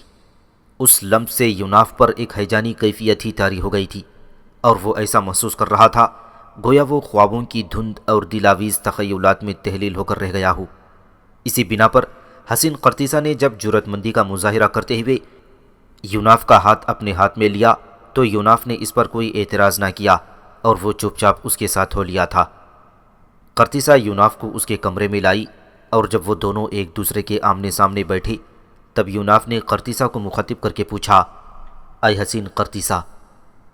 اس لمس سے یوناف پر ایک ہیجانی کیفیت ہی طاری ہو گئی تھی، اور وہ ایسا محسوس کر رہا تھا گویا وہ خوابوں کی دھند اور دلاویز تخیلات میں تحلیل ہو کر رہ گیا ہو۔ اسی بنا پر حسین قرطیسہ نے جب جرأت مندی کا مظاہرہ کرتے ہوئے یوناف کا ہاتھ اپنے ہاتھ میں لیا تو یوناف نے اس پر کوئی اعتراض نہ کیا اور وہ چپ چاپ اس کے ساتھ ہو لیا تھا۔ قرطیسہ یوناف کو اس کے کمرے میں لائی، اور جب وہ دونوں ایک دوسرے کے آمنے سامنے بیٹھے تب یوناف نے قرطیسہ کو مخاطب کر کے پوچھا، اے حسین قرطیسہ،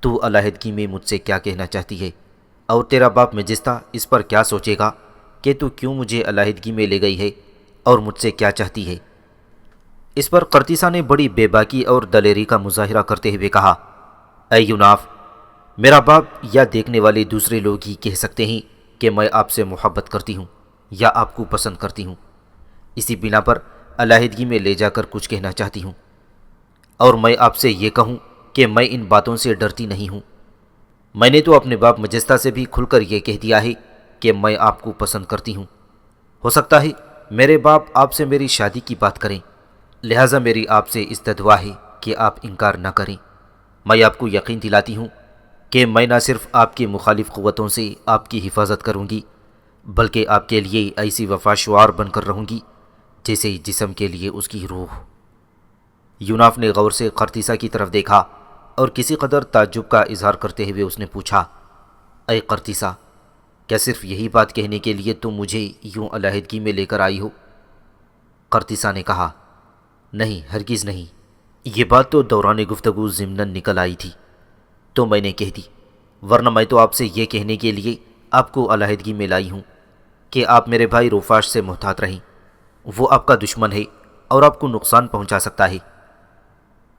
تو علیحدگی میں مجھ سے کیا کہنا چاہتی ہے، اور تیرا باپ مجستہ اس پر کیا سوچے گا کہ تو کیوں مجھے علیحدگی میں لے گئی ہے اور مجھ سے کیا چاہتی ہے؟ اس پر قرطیسہ نے بڑی بے باکی اور دلیری کا مظاہرہ کرتے ہوئے کہا، اے یوناف، میرا باپ یا دیکھنے والے دوسرے لوگ ہی کہہ سکتے ہیں کہ میں آپ سے محبت کرتی ہوں یا آپ کو پسند کرتی ہوں، اسی بنا پر علیحدگی میں لے جا کر کچھ کہنا چاہتی ہوں، اور میں آپ سے یہ کہوں کہ میں ان باتوں سے ڈرتی نہیں ہوں۔ میں نے تو اپنے باپ مجستہ سے بھی کھل کر یہ کہہ دیا ہے کہ میں آپ کو پسند کرتی ہوں۔ ہو سکتا ہے میرے باپ آپ سے میری شادی کی بات کریں، لہٰذا میری آپ سے استدعا ہے کہ آپ انکار نہ کریں۔ میں آپ کو یقین دلاتی ہوں کہ میں نہ صرف آپ کی مخالف قوتوں سے آپ کی حفاظت کروں گی، بلکہ آپ کے لیے ایسی وفا شعار بن کر رہوں گی جیسے جسم کے لیے اس کی روح۔ یوناف نے غور سے قرطیسہ کی طرف دیکھا اور کسی قدر تعجب کا اظہار کرتے ہوئے اس نے پوچھا، اے قرطیسہ، کیا صرف یہی بات کہنے کے لیے تم مجھے یوں علیحدگی میں لے کر آئی ہو؟ قرطیسہ نے کہا، نہیں، ہرگز نہیں، یہ بات تو دوران گفتگو ضمناً نکل آئی تھی تو میں نے کہہ دی، ورنہ میں تو آپ سے یہ کہنے کے لیے آپ کو علیحدگی میں لائی ہوں کہ آپ میرے بھائی روفاش سے محتاط رہیں، وہ آپ کا دشمن ہے اور آپ کو نقصان پہنچا سکتا ہے۔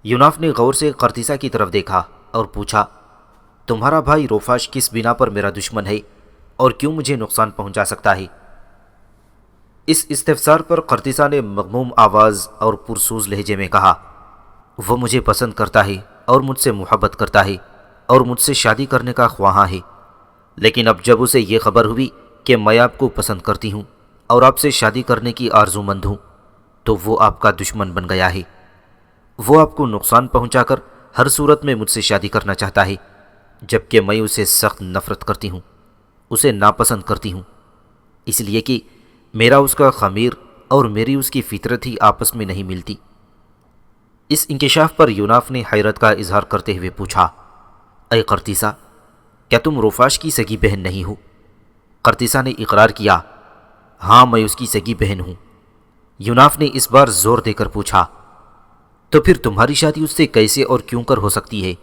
یوناف نے غور سے قرطیسہ کی طرف دیکھا اور پوچھا، تمہارا بھائی روفاش کس بنا پر میرا دشمن ہے اور کیوں مجھے نقصان پہنچا سکتا ہے؟ اس استفسار پر قرطیسہ نے مغموم آواز اور پرسوز لہجے میں کہا، وہ مجھے پسند کرتا ہے اور مجھ سے محبت کرتا ہے اور مجھ سے شادی کرنے کا خواہاں ہے، لیکن اب جب اسے یہ خبر ہوئی کہ میں آپ کو پسند کرتی ہوں اور آپ سے شادی کرنے کی آرزو مند ہوں تو وہ آپ کا دشمن بن گیا ہے۔ وہ آپ کو نقصان پہنچا کر ہر صورت میں مجھ سے شادی کرنا چاہتا ہے، جبکہ میں اسے سخت نفرت کرتی ہوں، اسے ناپسند کرتی ہوں، اس لیے کہ میرا اس کا خمیر اور میری اس کی فطرت ہی آپس میں نہیں ملتی۔ اس انکشاف پر یوناف نے حیرت کا اظہار کرتے ہوئے پوچھا، اے قرطیسہ، کیا تم روفاش کی سگی بہن نہیں ہو؟ قرطیسہ نے اقرار کیا، ہاں، میں اس کی سگی بہن ہوں۔ یوناف نے اس بار زور دے کر پوچھا، تو پھر تمہاری شادی اس سے کیسے اور کیوں کر ہو سکتی ہے؟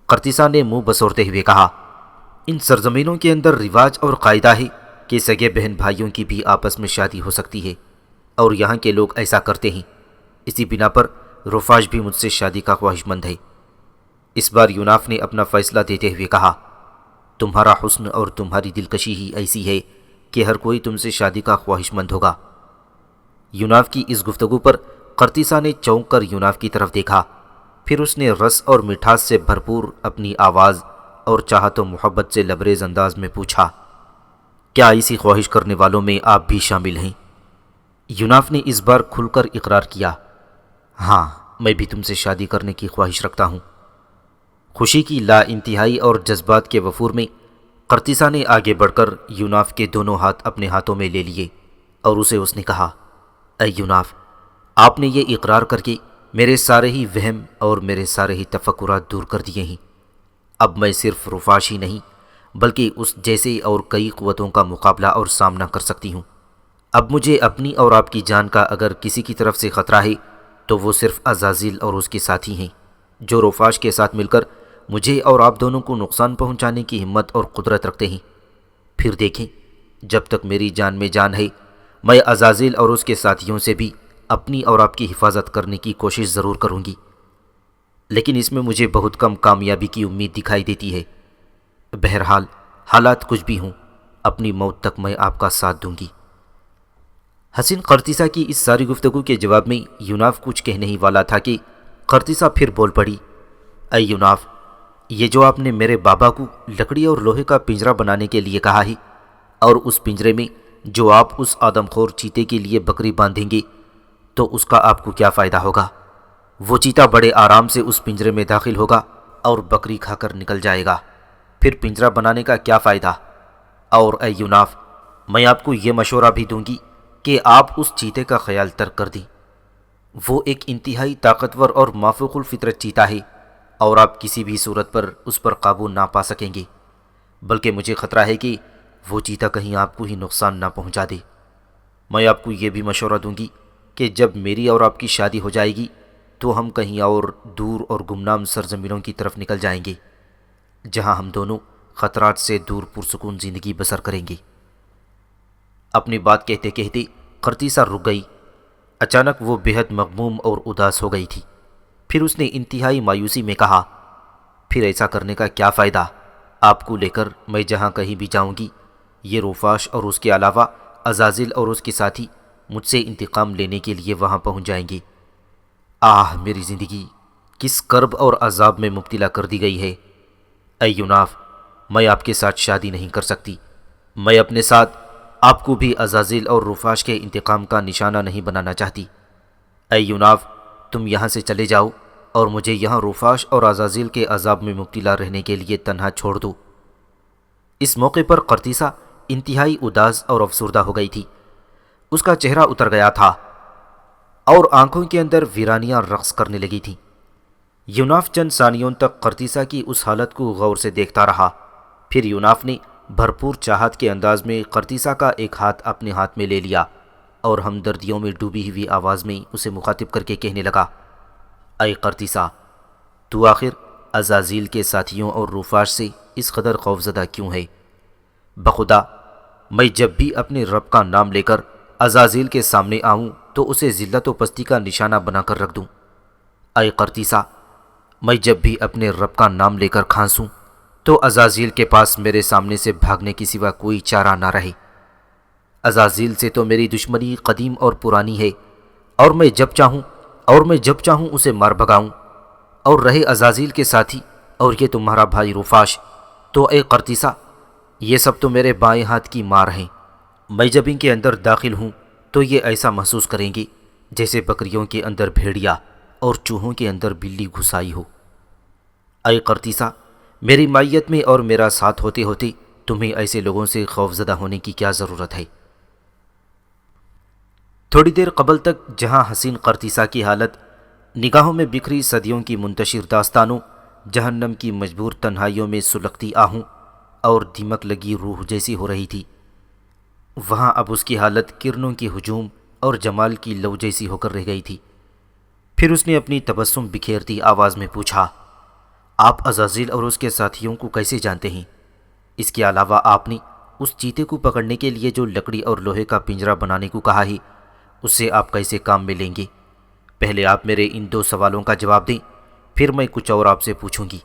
قرطیسہ نے منہ بسورتے ہوئے کہا، ان سرزمینوں کے اندر رواج اور قاعدہ ہے کہ سگے بہن بھائیوں کی بھی آپس میں شادی ہو سکتی ہے، اور یہاں کے لوگ ایسا کرتے ہیں، اسی بنا پر روفاش بھی مجھ سے شادی کا خواہش مند ہے۔ اس بار یوناف نے اپنا فیصلہ دیتے ہوئے کہا، تمہارا حسن اور تمہاری دلکشی ہی ایسی ہے کہ ہر کوئی تم سے شادی کا خواہش مند ہوگا۔ یوناف کی اس گفتگو پر قرطیسہ نے چونک کر یوناف کی طرف دیکھا، پھر اس نے رس اور مٹھاس سے بھرپور اپنی آواز اور چاہت و محبت سے لبریز انداز میں پوچھا، کیا ایسی خواہش کرنے والوں میں آپ بھی شامل ہیں؟ یوناف نے اس بار کھل کر اقرار کیا، ہاں، میں بھی تم سے شادی کرنے کی خواہش رکھتا ہوں۔ خوشی کی لا انتہائی اور جذبات کے وفور میں قرطیسہ نے آگے بڑھ کر یوناف کے دونوں ہاتھ اپنے ہاتھوں میں لے لیے اور اس نے کہا، اے یوناف، آپ نے یہ اقرار کر کے میرے سارے ہی وہم اور میرے سارے ہی تفکرات دور کر دیے ہیں۔ اب میں صرف روفاش ہی نہیں بلکہ اس جیسے اور کئی قوتوں کا مقابلہ اور سامنا کر سکتی ہوں۔ اب مجھے اپنی اور آپ کی جان کا اگر کسی کی طرف سے خطرہ ہے تو وہ صرف عزازیل اور اس کے ساتھی ہیں، جو روفاش کے ساتھ مل کر مجھے اور آپ دونوں کو نقصان پہنچانے کی ہمت اور قدرت رکھتے ہیں۔ پھر دیکھیں، جب تک میری جان میں جان ہے، میں عزازیل اور اس کے ساتھیوں سے بھی اپنی اور آپ کی حفاظت کرنے کی کوشش ضرور کروں گی، لیکن اس میں مجھے بہت کم کامیابی کی امید دکھائی دیتی ہے۔ بہرحال حالات کچھ بھی ہوں، اپنی موت تک میں آپ کا ساتھ دوں گی۔ حسین قرطیسہ کی اس ساری گفتگو کے جواب میں یوناف کچھ کہنے ہی والا تھا کہ قرطیسہ پھر بول پڑی، اے یوناف، یہ جو آپ نے میرے بابا کو لکڑی اور لوہے کا پنجرا بنانے کے لیے کہا ہے، اور اس پنجرے میں جو آپ اس آدم خور چیتے کے لیے بکری باندھیں گے تو اس کا آپ کو کیا فائدہ ہوگا؟ وہ چیتا بڑے آرام سے اس پنجرے میں داخل ہوگا اور بکری کھا کر نکل جائے گا، پھر پنجرا بنانے کا کیا فائدہ؟ اور اے یوناف، میں آپ کو یہ مشورہ بھی دوں گی کہ آپ اس چیتے کا خیال ترک کر دیں۔ وہ ایک انتہائی طاقتور اور مافوق الفطرت چیتا ہے اور آپ کسی بھی صورت پر اس پر قابو نہ پا سکیں گے، بلکہ مجھے خطرہ ہے کہ وہ چیتا کہیں آپ کو ہی نقصان نہ پہنچا دے۔ میں آپ کو یہ بھی مشورہ دوں گی کہ جب میری اور آپ کی شادی ہو جائے گی تو ہم کہیں اور دور اور گمنام سرزمینوں کی طرف نکل جائیں گے، جہاں ہم دونوں خطرات سے دور پرسکون زندگی بسر کریں گے۔ اپنی بات کہتے کہتے قرطیسہ رک گئی۔ اچانک وہ بے حد مغموم اور اداس ہو گئی تھی۔ پھر اس نے انتہائی مایوسی میں کہا، پھر ایسا کرنے کا کیا فائدہ؟ آپ کو لے کر میں جہاں کہیں بھی جاؤں گی یہ روفاش اور اس کے علاوہ عزازیل اور اس کے ساتھی مجھ سے انتقام لینے کے لیے وہاں پہنچ جائیں گے۔ آہ میری زندگی کس کرب اور عذاب میں مبتلا کر دی گئی ہے۔ اے یوناف، میں آپ کے ساتھ شادی نہیں کر سکتی۔ میں اپنے ساتھ آپ کو بھی عزازیل اور روفاش کے انتقام کا نشانہ نہیں بنانا چاہتی۔ اے یوناف، تم یہاں سے چلے جاؤ اور مجھے یہاں روفاش اور عزازیل کے عذاب میں مبتلا رہنے کے لیے تنہا چھوڑ دو۔ اس موقع پر قرطیسہ انتہائی اداس اور افسردہ ہو گئی تھی۔ اس کا چہرہ اتر گیا تھا اور آنکھوں کے اندر ویرانیاں رقص کرنے لگی تھیں۔ یوناف چند ثانیوں تک قرطیسہ کی اس حالت کو غور سے دیکھتا رہا۔ پھر یوناف نے بھرپور چاہت کے انداز میں قرطیسہ کا ایک ہاتھ اپنے ہاتھ میں لے لیا اور ہمدردیوں میں ڈوبی ہوئی آواز میں اسے مخاطب کر کے کہنے لگا، اے قرطیسہ، تو آخر عزازیل کے ساتھیوں اور روفاش سے اس قدر خوفزدہ کیوں ہے؟ بخدا میں جب بھی اپنے رب کا نام لے کر عزازیل کے سامنے آؤں تو اسے ذلت و پستی کا نشانہ بنا کر رکھ دوں۔ اے قرطیسہ، میں جب بھی اپنے رب کا نام لے کر کھانسوں تو عزازیل کے پاس میرے سامنے سے بھاگنے کی سوا کوئی چارہ نہ رہے۔ عزازیل سے تو میری دشمنی قدیم اور پرانی ہے، اور میں جب چاہوں اسے مار بھگاؤں۔ اور رہے عزازیل کے ساتھی اور یہ تمہارا بھائی روفاش، تو اے قرطیسہ، یہ سب تو میرے بائیں ہاتھ کی مار ہیں۔ میں جب ان کے اندر داخل ہوں تو یہ ایسا محسوس کریں گے جیسے بکریوں کے اندر بھیڑیا اور چوہوں کے اندر بلی گھس آئی ہو۔ اے قرطیسہ، میری معیت میں اور میرا ساتھ ہوتے ہوتے تمہیں ایسے لوگوں سے خوفزدہ ہونے کی کیا ضرورت ہے؟ تھوڑی دیر قبل تک جہاں حسین قرطیسہ کی حالت نگاہوں میں بکھری صدیوں کی منتشر داستانوں، جہنم کی مجبور تنہائیوں میں سلگتی آہوں اور دیمک لگی روح جیسی ہو رہی تھی، وہاں اب اس کی حالت کرنوں کی ہجوم اور جمال کی لو جیسی ہو کر رہ گئی تھی۔ پھر اس نے اپنی تبسم بکھیرتی آواز میں پوچھا، آپ عزازیل اور اس کے ساتھیوں کو کیسے جانتے ہیں؟ اس کے علاوہ آپ نے اس چیتے کو پکڑنے کے لیے جو لکڑی اور لوہے کا پنجرا بنانے کو کہا ہے، اس سے آپ کیسے کام میں لیں گے؟ پہلے آپ میرے ان دو سوالوں کا جواب دیں، پھر میں کچھ اور آپ سے پوچھوں گی۔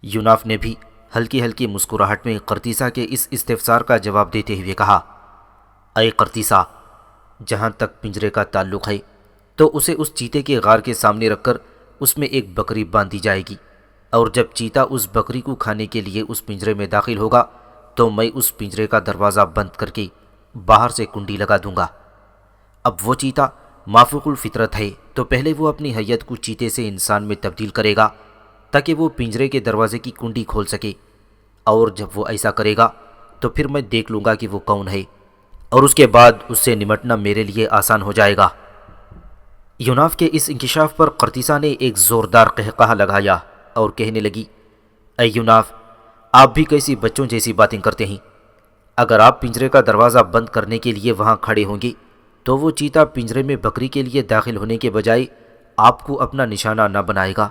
یوناف نے بھی ہلکی ہلکی مسکراہٹ میں قرطیسہ کے اس استفسار کا جواب دیتے ہوئے کہا، اے قرطیسہ، جہاں تک پنجرے کا تعلق ہے تو اسے اس چیتے کے غار کے سامنے رکھ کر اس میں ایک بکری باندھی جائے گی، اور جب چیتا اس بکری کو کھانے کے لیے اس پنجرے میں داخل ہوگا تو میں اس پنجرے کا دروازہ بند کر کے باہر سے کنڈی لگا دوں گا۔ اب وہ چیتا مافوق الفطرت ہے تو پہلے وہ اپنی حیت کو چیتے سے انسان میں تبدیل کرے گا تاکہ وہ پنجرے کے دروازے کی کنڈی کھول سکے، اور جب وہ ایسا کرے گا تو پھر میں دیکھ لوں گا کہ وہ کون ہے، اور اس کے بعد اس سے نمٹنا میرے لیے آسان ہو جائے گا۔ یوناف کے اس انکشاف پر قرطیسہ نے ایک زوردار قہقہہ لگایا اور کہنے لگی، اے یوناف، آپ بھی کیسی بچوں جیسی باتیں کرتے ہیں؟ اگر آپ پنجرے کا دروازہ بند کرنے کے لیے وہاں کھڑے ہوں گے تو وہ چیتا پنجرے میں بکری کے لیے داخل ہونے کے بجائے آپ کو اپنا نشانہ نہ بنائے گا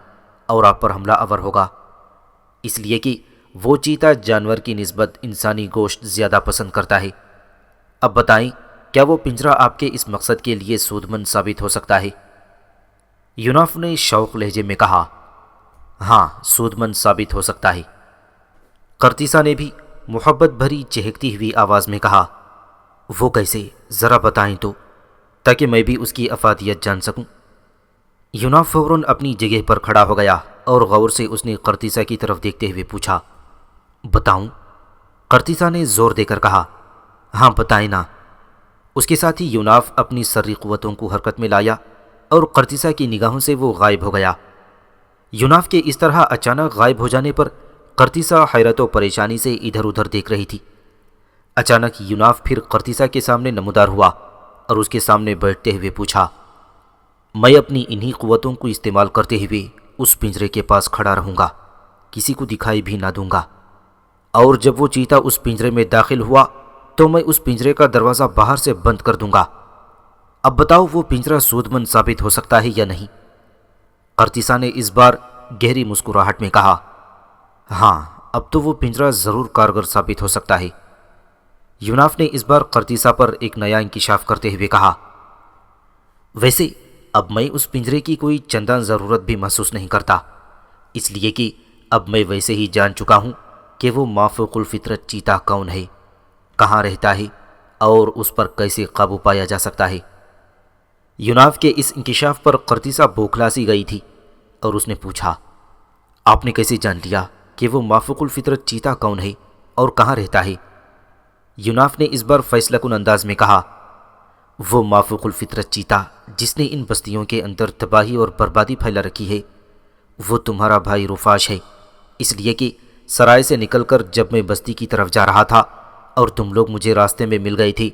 اور آپ پر حملہ آور ہوگا، اس لیے کہ وہ چیتا جانور کی نسبت انسانی گوشت زیادہ پسند کرتا ہے۔ اب بتائیں، کیا وہ پنجرا آپ کے اس مقصد کے لیے سودمند ثابت ہو سکتا ہے؟ یوناف نے شوق لہجے میں کہا، ہاں، سودمند ثابت ہو سکتا ہے۔ قرطیسہ نے بھی محبت بھری چہکتی ہوئی آواز میں کہا، وہ کیسے؟ ذرا بتائیں تو، تاکہ میں بھی اس کی افادیت جان سکوں۔ یوناف فوراً اپنی جگہ پر کھڑا ہو گیا اور غور سے اس نے قرطیسہ کی طرف دیکھتے ہوئے پوچھا، بتاؤں؟ قرطیسہ نے زور دے کر کہا، ہاں بتائیں نا۔ اس کے ساتھ ہی یوناف اپنی سری قوتوں کو حرکت میں لایا اور قرطیسہ کی نگاہوں سے وہ غائب ہو گیا۔ یوناف کے اس طرح اچانک غائب ہو جانے پر قرطیسہ حیرت و پریشانی سے ادھر ادھر دیکھ رہی تھی۔ اچانک یوناف پھر قرطیسہ کے سامنے نمودار ہوا اور اس کے سامنے بیٹھتے ہوئے پوچھا، میں اپنی انہی قوتوں کو استعمال کرتے ہوئے اس پنجرے کے پاس کھڑا رہوں گا، کسی کو دکھائی بھی نہ دوں گا، اور جب وہ چیتا اس پنجرے میں داخل ہوا تو میں اس پنجرے کا دروازہ باہر سے بند کر دوں گا۔ اب بتاؤ، وہ پنجرا سودمند ثابت ہو سکتا ہے یا نہیں؟ قرطیسہ نے اس بار گہری مسکراہٹ میں کہا، ہاں، اب تو وہ پنجرا ضرور کارگر ثابت ہو سکتا ہے۔ یوناف نے اس بار قرطیسہ پر ایک نیا انکشاف کرتے ہوئے کہا، ویسے اب میں اس پنجرے کی کوئی چندان ضرورت بھی محسوس نہیں کرتا، اس لیے کہ اب میں ویسے ہی جان چکا ہوں کہ وہ مافوق الفطرت چیتا کون ہے، کہاں رہتا ہے اور اس پر کیسے قابو پایا جا سکتا ہے؟ یوناف کے اس انکشاف پر قرطیسہ بوکھلا سی گئی تھی اور اس نے پوچھا، آپ نے کیسے جان لیا کہ وہ مافوق الفطرت چیتا کون ہے اور کہاں رہتا ہے؟ یوناف نے اس بار فیصلہ کن انداز میں کہا، وہ مافوق الفطرت چیتا جس نے ان بستیوں کے اندر تباہی اور بربادی پھیلا رکھی ہے، وہ تمہارا بھائی رفاش ہے۔ اس لیے کہ سرائے سے نکل کر جب میں بستی کی طرف جا رہا تھا اور تم لوگ مجھے راستے میں مل گئے تھے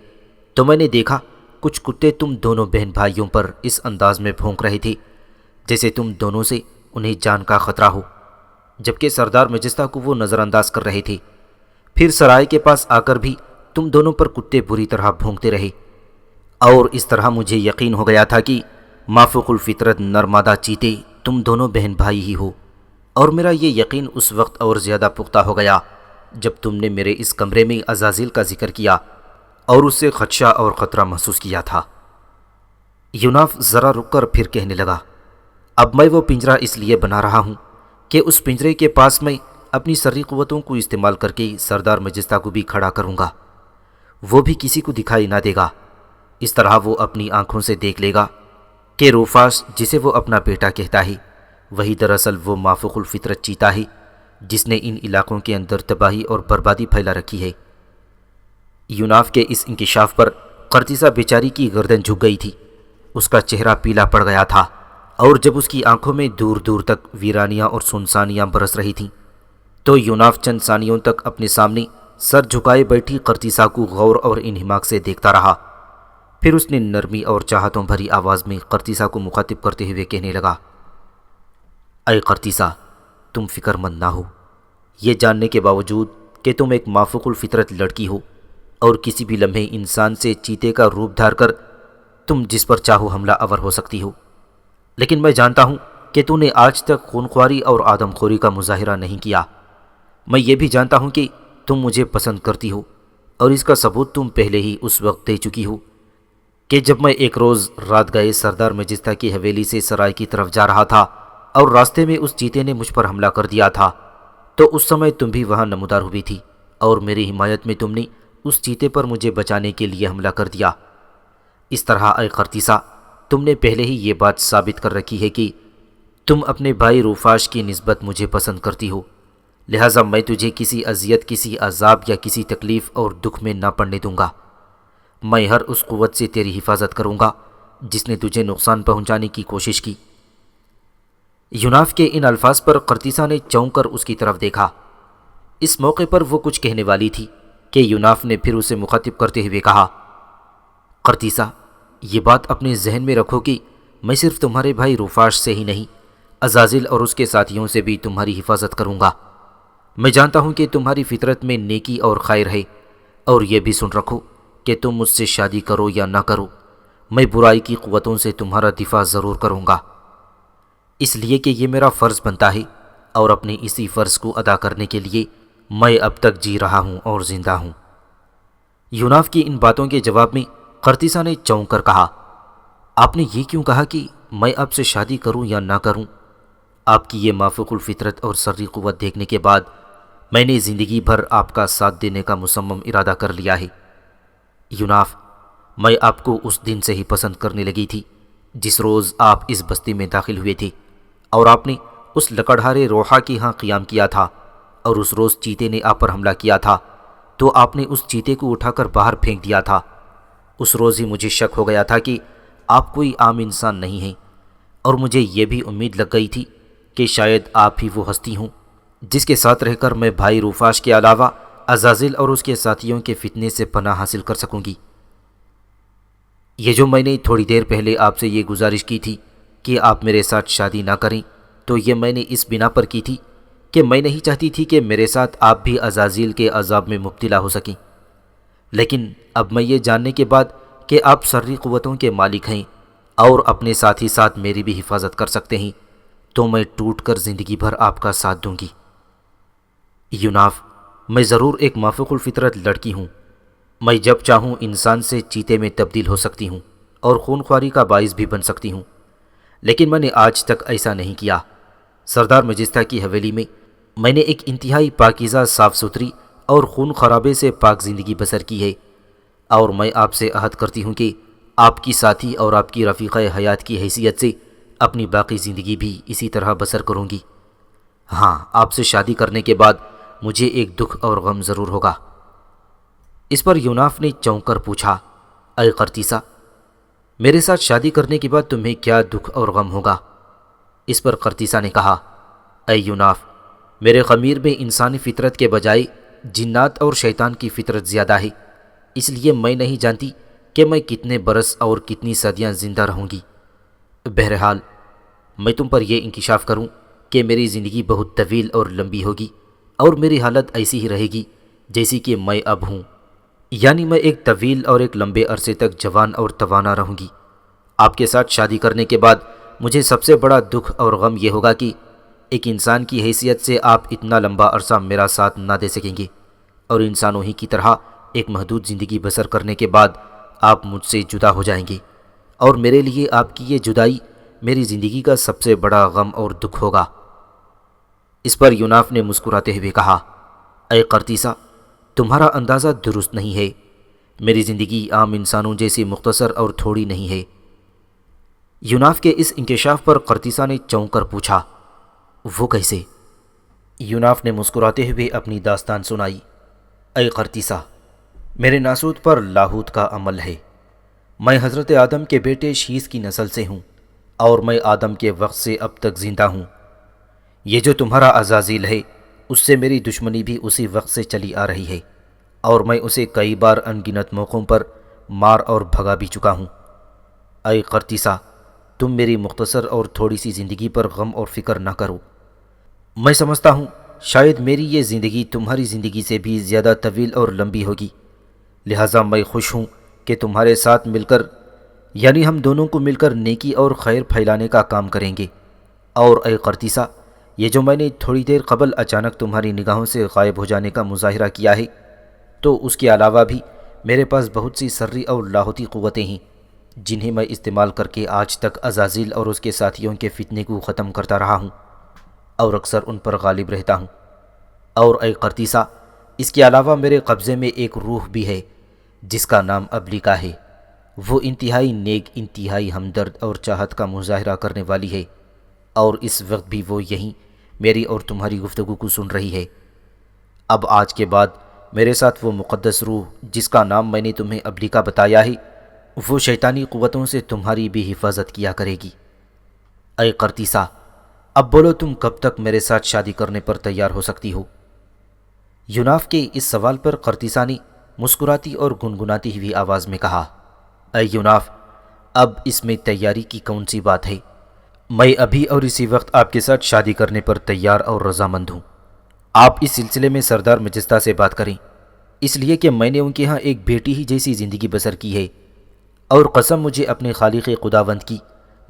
تو میں نے دیکھا کچھ کتے تم دونوں بہن بھائیوں پر اس انداز میں بھونک رہے تھے جیسے تم دونوں سے انہیں جان کا خطرہ ہو، جبکہ سردار مجستہ کو وہ نظر انداز کر رہے تھے۔ پھر سرائے کے پاس آ کر بھی تم دونوں پر کتے بری طرح بھونکتے رہے، اور اس طرح مجھے یقین ہو گیا تھا کہ مافوق الفطرت نرمادہ چیتے تم دونوں بہن بھائی ہی ہو، اور میرا یہ یقین اس وقت اور زیادہ پختہ ہو گیا جب تم نے میرے اس کمرے میں عزازیل کا ذکر کیا اور اس سے خدشہ اور خطرہ محسوس کیا تھا۔ یوناف ذرا رک کر پھر کہنے لگا، اب میں وہ پنجرہ اس لیے بنا رہا ہوں کہ اس پنجرے کے پاس میں اپنی سری قوتوں کو استعمال کر کے سردار مجستہ کو بھی کھڑا کروں گا، وہ بھی کسی کو دکھائی نہ دے گا۔ اس طرح وہ اپنی آنکھوں سے دیکھ لے گا کہ روفاش جسے وہ اپنا بیٹا کہتا ہے وہی دراصل وہ مافوق الفطرت چیتا ہے جس نے ان علاقوں کے اندر تباہی اور بربادی پھیلا رکھی ہے۔ یوناف کے اس انکشاف پر قرطیسہ بیچاری کی گردن جھک گئی تھی، اس کا چہرہ پیلا پڑ گیا تھا، اور جب اس کی آنکھوں میں دور دور تک ویرانیاں اور سنسانیاں برس رہی تھیں تو یوناف چند ثانیوں تک اپنے سامنے سر جھکائے بیٹھی قرطیسہ کو غور اور انہماک سے دیکھتا رہا۔ پھر اس نے نرمی اور چاہتوں بھری آواز میں قرطیسہ کو مخاطب کرتے ہوئے کہنے لگا، اے قرطیسہ، تم فکر مند نہ ہو، یہ جاننے کے باوجود کہ تم ایک مافوق الفطرت لڑکی ہو اور کسی بھی لمحے انسان سے چیتے کا روپ دھار کر تم جس پر چاہو حملہ آور ہو سکتی ہو، لیکن میں جانتا ہوں کہ تو نے آج تک خونخواری اور آدم خوری کا مظاہرہ نہیں کیا۔ میں یہ بھی جانتا ہوں کہ تم مجھے پسند کرتی ہو، اور اس کا ثبوت تم پہلے ہی اس وقت دے چکی ہو کہ جب میں ایک روز رات گئے سردار مجستہ کی حویلی سے سرائے کی طرف جا رہا تھا اور راستے میں اس چیتے نے مجھ پر حملہ کر دیا تھا، تو اس سمے تم بھی وہاں نمودار ہوئی تھی اور میری حمایت میں تم نے اس چیتے پر مجھے بچانے کے لیے حملہ کر دیا۔ اس طرح اے قرطیسہ، تم نے پہلے ہی یہ بات ثابت کر رکھی ہے کہ تم اپنے بھائی روفاش کی نسبت مجھے پسند کرتی ہو، لہٰذا میں تجھے کسی اذیت، کسی عذاب یا کسی تکلیف اور دکھ میں نہ پڑنے دوں گا۔ میں ہر اس قوت سے تیری حفاظت کروں گا جس نے تجھے نقصان پہنچانے کی کوشش کی۔ یوناف کے ان الفاظ پر قرطیسہ نے چونک کر اس کی طرف دیکھا۔ اس موقع پر وہ کچھ کہنے والی تھی کہ یوناف نے پھر اسے مخاطب کرتے ہوئے کہا، قرطیسہ، یہ بات اپنے ذہن میں رکھو کہ میں صرف تمہارے بھائی روفاش سے ہی نہیں، عزازیل اور اس کے ساتھیوں سے بھی تمہاری حفاظت کروں گا۔ میں جانتا ہوں کہ تمہاری فطرت میں نیکی اور خیر ہے، اور یہ بھی سن رکھو کہ تم مجھ سے شادی کرو یا نہ کرو، میں برائی کی قوتوں سے تمہارا دفاع ضرور کروں گا، اس لیے کہ یہ میرا فرض بنتا ہے، اور اپنے اسی فرض کو ادا کرنے کے لیے میں اب تک جی رہا ہوں اور زندہ ہوں۔ یوناف کی ان باتوں کے جواب میں قرطیسہ نے چونک کر کہا، آپ نے یہ کیوں کہا کہ میں آپ سے شادی کروں یا نہ کروں؟ آپ کی یہ مافوق الفطرت اور سری قوت دیکھنے کے بعد میں نے زندگی بھر آپ کا ساتھ دینے کا مصمم ارادہ کر لیا ہے۔ یوناف، میں آپ کو اس دن سے ہی پسند کرنے لگی تھی جس روز آپ اس بستی میں داخل ہوئے تھے اور آپ نے اس لکڑہارے روحا کی ہاں قیام کیا تھا، اور اس روز چیتے نے آپ پر حملہ کیا تھا تو آپ نے اس چیتے کو اٹھا کر باہر پھینک دیا تھا۔ اس روز ہی مجھے شک ہو گیا تھا کہ آپ کوئی عام انسان نہیں ہیں، اور مجھے یہ بھی امید لگ گئی تھی کہ شاید آپ ہی وہ ہستی ہوں جس کے ساتھ رہ کر میں بھائی روفاش کے علاوہ عزازیل اور اس کے ساتھیوں کے فتنے سے پناہ حاصل کر سکوں گی۔ یہ جو میں نے تھوڑی دیر پہلے آپ سے یہ گزارش کی تھی کہ آپ میرے ساتھ شادی نہ کریں، تو یہ میں نے اس بنا پر کی تھی کہ میں نہیں چاہتی تھی کہ میرے ساتھ آپ بھی عزازیل کے عذاب میں مبتلا ہو سکیں، لیکن اب میں یہ جاننے کے بعد کہ آپ سری قوتوں کے مالک ہیں اور اپنے ساتھ ہی ساتھ میری بھی حفاظت کر سکتے ہیں، تو میں ٹوٹ کر زندگی بھر آپ کا ساتھ دوں گی۔ یوناف، میں ضرور ایک مافوق الفطرت لڑکی ہوں، میں جب چاہوں انسان سے چیتے میں تبدیل ہو سکتی ہوں اور خونخواری کا باعث بھی بن سکتی ہوں، لیکن میں نے آج تک ایسا نہیں کیا۔ سردار مجستہ کی حویلی میں میں نے ایک انتہائی پاکیزہ، صاف ستھری اور خون خرابے سے پاک زندگی بسر کی ہے، اور میں آپ سے عہد کرتی ہوں کہ آپ کی ساتھی اور آپ کی رفیقہ حیات کی حیثیت سے اپنی باقی زندگی بھی اسی طرح بسر کروں گی۔ ہاں، آپ سے شادی کرنے کے بعد مجھے ایک دکھ اور غم ضرور ہوگا۔ اس پر یوناف نے چونک کر پوچھا، اے قرطیسہ، میرے ساتھ شادی کرنے کے بعد تمہیں کیا دکھ اور غم ہوگا؟ اس پر قرطیسہ نے کہا، اے یوناف، میرے خمیر میں انسانی فطرت کے بجائے جنات اور شیطان کی فطرت زیادہ ہے، اس لیے میں نہیں جانتی کہ میں کتنے برس اور کتنی صدیاں زندہ رہوں گی۔ بہرحال میں تم پر یہ انکشاف کروں کہ میری زندگی بہت طویل اور لمبی ہوگی، اور میری حالت ایسی ہی رہے گی جیسی کہ میں اب ہوں، یعنی میں ایک طویل اور ایک لمبے عرصے تک جوان اور توانا رہوں گی۔ آپ کے ساتھ شادی کرنے کے بعد مجھے سب سے بڑا دکھ اور غم یہ ہوگا کہ ایک انسان کی حیثیت سے آپ اتنا لمبا عرصہ میرا ساتھ نہ دے سکیں گے، اور انسانوں ہی کی طرح ایک محدود زندگی بسر کرنے کے بعد آپ مجھ سے جدا ہو جائیں گے، اور میرے لیے آپ کی یہ جدائی میری زندگی کا سب سے بڑا غم اور دکھ ہوگا۔ اس پر یوناف نے مسکراتے ہوئے کہا، اے قرطیسہ، تمہارا اندازہ درست نہیں ہے، میری زندگی عام انسانوں جیسی مختصر اور تھوڑی نہیں ہے۔ یوناف کے اس انکشاف پر قرطیسہ نے چونک کر پوچھا، وہ کیسے؟ یوناف نے مسکراتے ہوئے اپنی داستان سنائی، اے قرطیسہ، میرے ناسوت پر لاہوت کا عمل ہے۔ میں حضرت آدم کے بیٹے شیث کی نسل سے ہوں، اور میں آدم کے وقت سے اب تک زندہ ہوں۔ یہ جو تمہارا عزازیل ہے، اس سے میری دشمنی بھی اسی وقت سے چلی آ رہی ہے، اور میں اسے کئی بار ان گنت موقعوں پر مار اور بھگا بھی چکا ہوں۔ اے قرطیسہ، تم میری مختصر اور تھوڑی سی زندگی پر غم اور فکر نہ کرو۔ میں سمجھتا ہوں شاید میری یہ زندگی تمہاری زندگی سے بھی زیادہ طویل اور لمبی ہوگی، لہٰذا میں خوش ہوں کہ تمہارے ساتھ مل کر، یعنی ہم دونوں کو مل کر نیکی اور خیر پھیلانے کا کام کریں گے۔ اور اے قرطیسہ، یہ جو میں نے تھوڑی دیر قبل اچانک تمہاری نگاہوں سے غائب ہو جانے کا مظاہرہ کیا ہے، تو اس کے علاوہ بھی میرے پاس بہت سی سری اور لاہوتی قوتیں ہیں، جنہیں میں استعمال کر کے آج تک عزازیل اور اس کے ساتھیوں کے فتنے کو ختم کرتا رہا ہوں، اور اکثر ان پر غالب رہتا ہوں۔ اور اے قرطیسہ، اس کے علاوہ میرے قبضے میں ایک روح بھی ہے جس کا نام ابلیکا ہے۔ وہ انتہائی نیک، انتہائی ہمدرد اور چاہت کا مظاہرہ کرنے والی ہے، اور اس وقت بھی وہ یہیں میری اور تمہاری گفتگو کو سن رہی ہے۔ اب آج کے بعد میرے ساتھ وہ مقدس روح جس کا نام میں نے تمہیں ابلیکا بتایا ہے، وہ شیطانی قوتوں سے تمہاری بھی حفاظت کیا کرے گی۔ اے قرطیسہ، اب بولو تم کب تک میرے ساتھ شادی کرنے پر تیار ہو سکتی ہو؟ یوناف کے اس سوال پر قرطیسہ نے مسکراتی اور گنگناتی ہوئی آواز میں کہا، اے یوناف، اب اس میں تیاری کی کون سی بات ہے؟ میں ابھی اور اسی وقت آپ کے ساتھ شادی کرنے پر تیار اور رضامند ہوں۔ آپ اس سلسلے میں سردار مجستہ سے بات کریں، اس لیے کہ میں نے ان کے ہاں ایک بیٹی ہی جیسی زندگی بسر کی ہے، اور قسم مجھے اپنے خالق خداوند کی،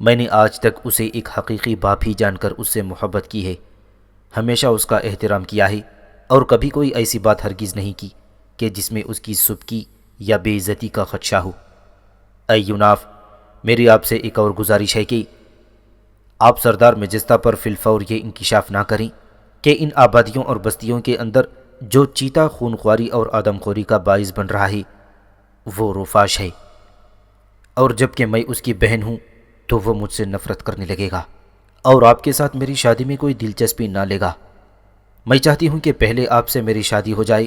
میں نے آج تک اسے ایک حقیقی باپ ہی جان کر اس سے محبت کی ہے، ہمیشہ اس کا احترام کیا ہے، اور کبھی کوئی ایسی بات ہرگز نہیں کی کہ جس میں اس کی سبکی یا بے عزتی کا خدشہ ہو۔ اے یوناف، میری آپ سے ایک اور گزارش ہے کہ آپ سردار مجستہ پر فی الفور یہ انکشاف نہ کریں کہ ان آبادیوں اور بستیوں کے اندر جو چیتا خون خواری اور آدم خوری کا باعث بن رہا ہے وہ روفاش ہے، اور جب کہ میں اس کی بہن ہوں تو وہ مجھ سے نفرت کرنے لگے گا، اور آپ کے ساتھ میری شادی میں کوئی دلچسپی نہ لے گا۔ میں چاہتی ہوں کہ پہلے آپ سے میری شادی ہو جائے،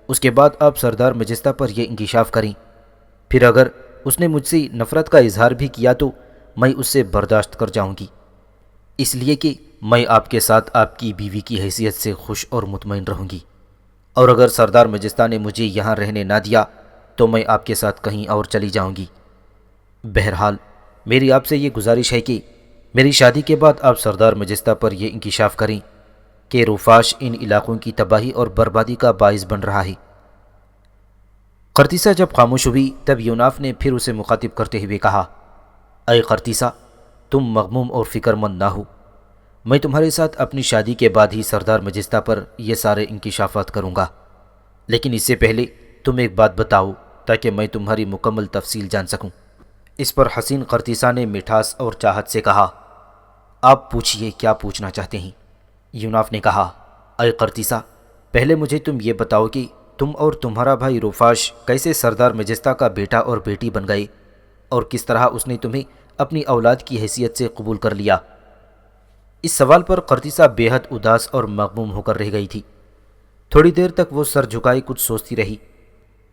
اس کے بعد آپ سردار مجستہ پر یہ انکشاف کریں، پھر اگر اس نے مجھ سے نفرت کا اظہار بھی کیا تو میں اس سے برداشت کر جاؤں گی، اس لیے کہ میں آپ کے ساتھ آپ کی بیوی کی حیثیت سے خوش اور مطمئن رہوں گی، اور اگر سردار مجستہ نے مجھے یہاں رہنے نہ دیا تو میں آپ کے ساتھ کہیں اور چلی جاؤں گی۔ بہرحال میری آپ سے یہ گزارش ہے کہ میری شادی کے بعد آپ سردار مجستہ پر یہ انکشاف کریں کہ روفاش ان علاقوں کی تباہی اور بربادی کا باعث بن رہا ہے۔ قرطیسہ جب خاموش ہوئی تب یوناف نے پھر اسے مخاطب کرتے ہوئے کہا، اے قرطیسہ، تم مغموم اور فکر مند نہ ہو، میں تمہارے ساتھ اپنی شادی کے بعد ہی سردار مجستہ پر یہ سارے انکشافات کروں گا، لیکن اس سے پہلے تم ایک بات بتاؤ تاکہ میں تمہاری مکمل تفصیل جان سکوں۔ اس پر حسین قرطیسہ نے مٹھاس اور چاہت سے کہا، آپ پوچھئے کیا پوچھنا چاہتے ہیں؟ یوناف نے کہا، اے قرطیسہ، پہلے مجھے تم یہ بتاؤ کہ تم اور تمہارا بھائی روفاش کیسے سردار مجستہ کا بیٹا اور بیٹی بن گئے، اور کس طرح اس نے تمہیں اپنی اولاد کی حیثیت سے قبول کر لیا؟ اس سوال پر قرطیسہ بے حد اداس اور مغموم ہو کر رہ گئی تھی۔ تھوڑی دیر تک وہ سر جھکائے کچھ سوچتی رہی۔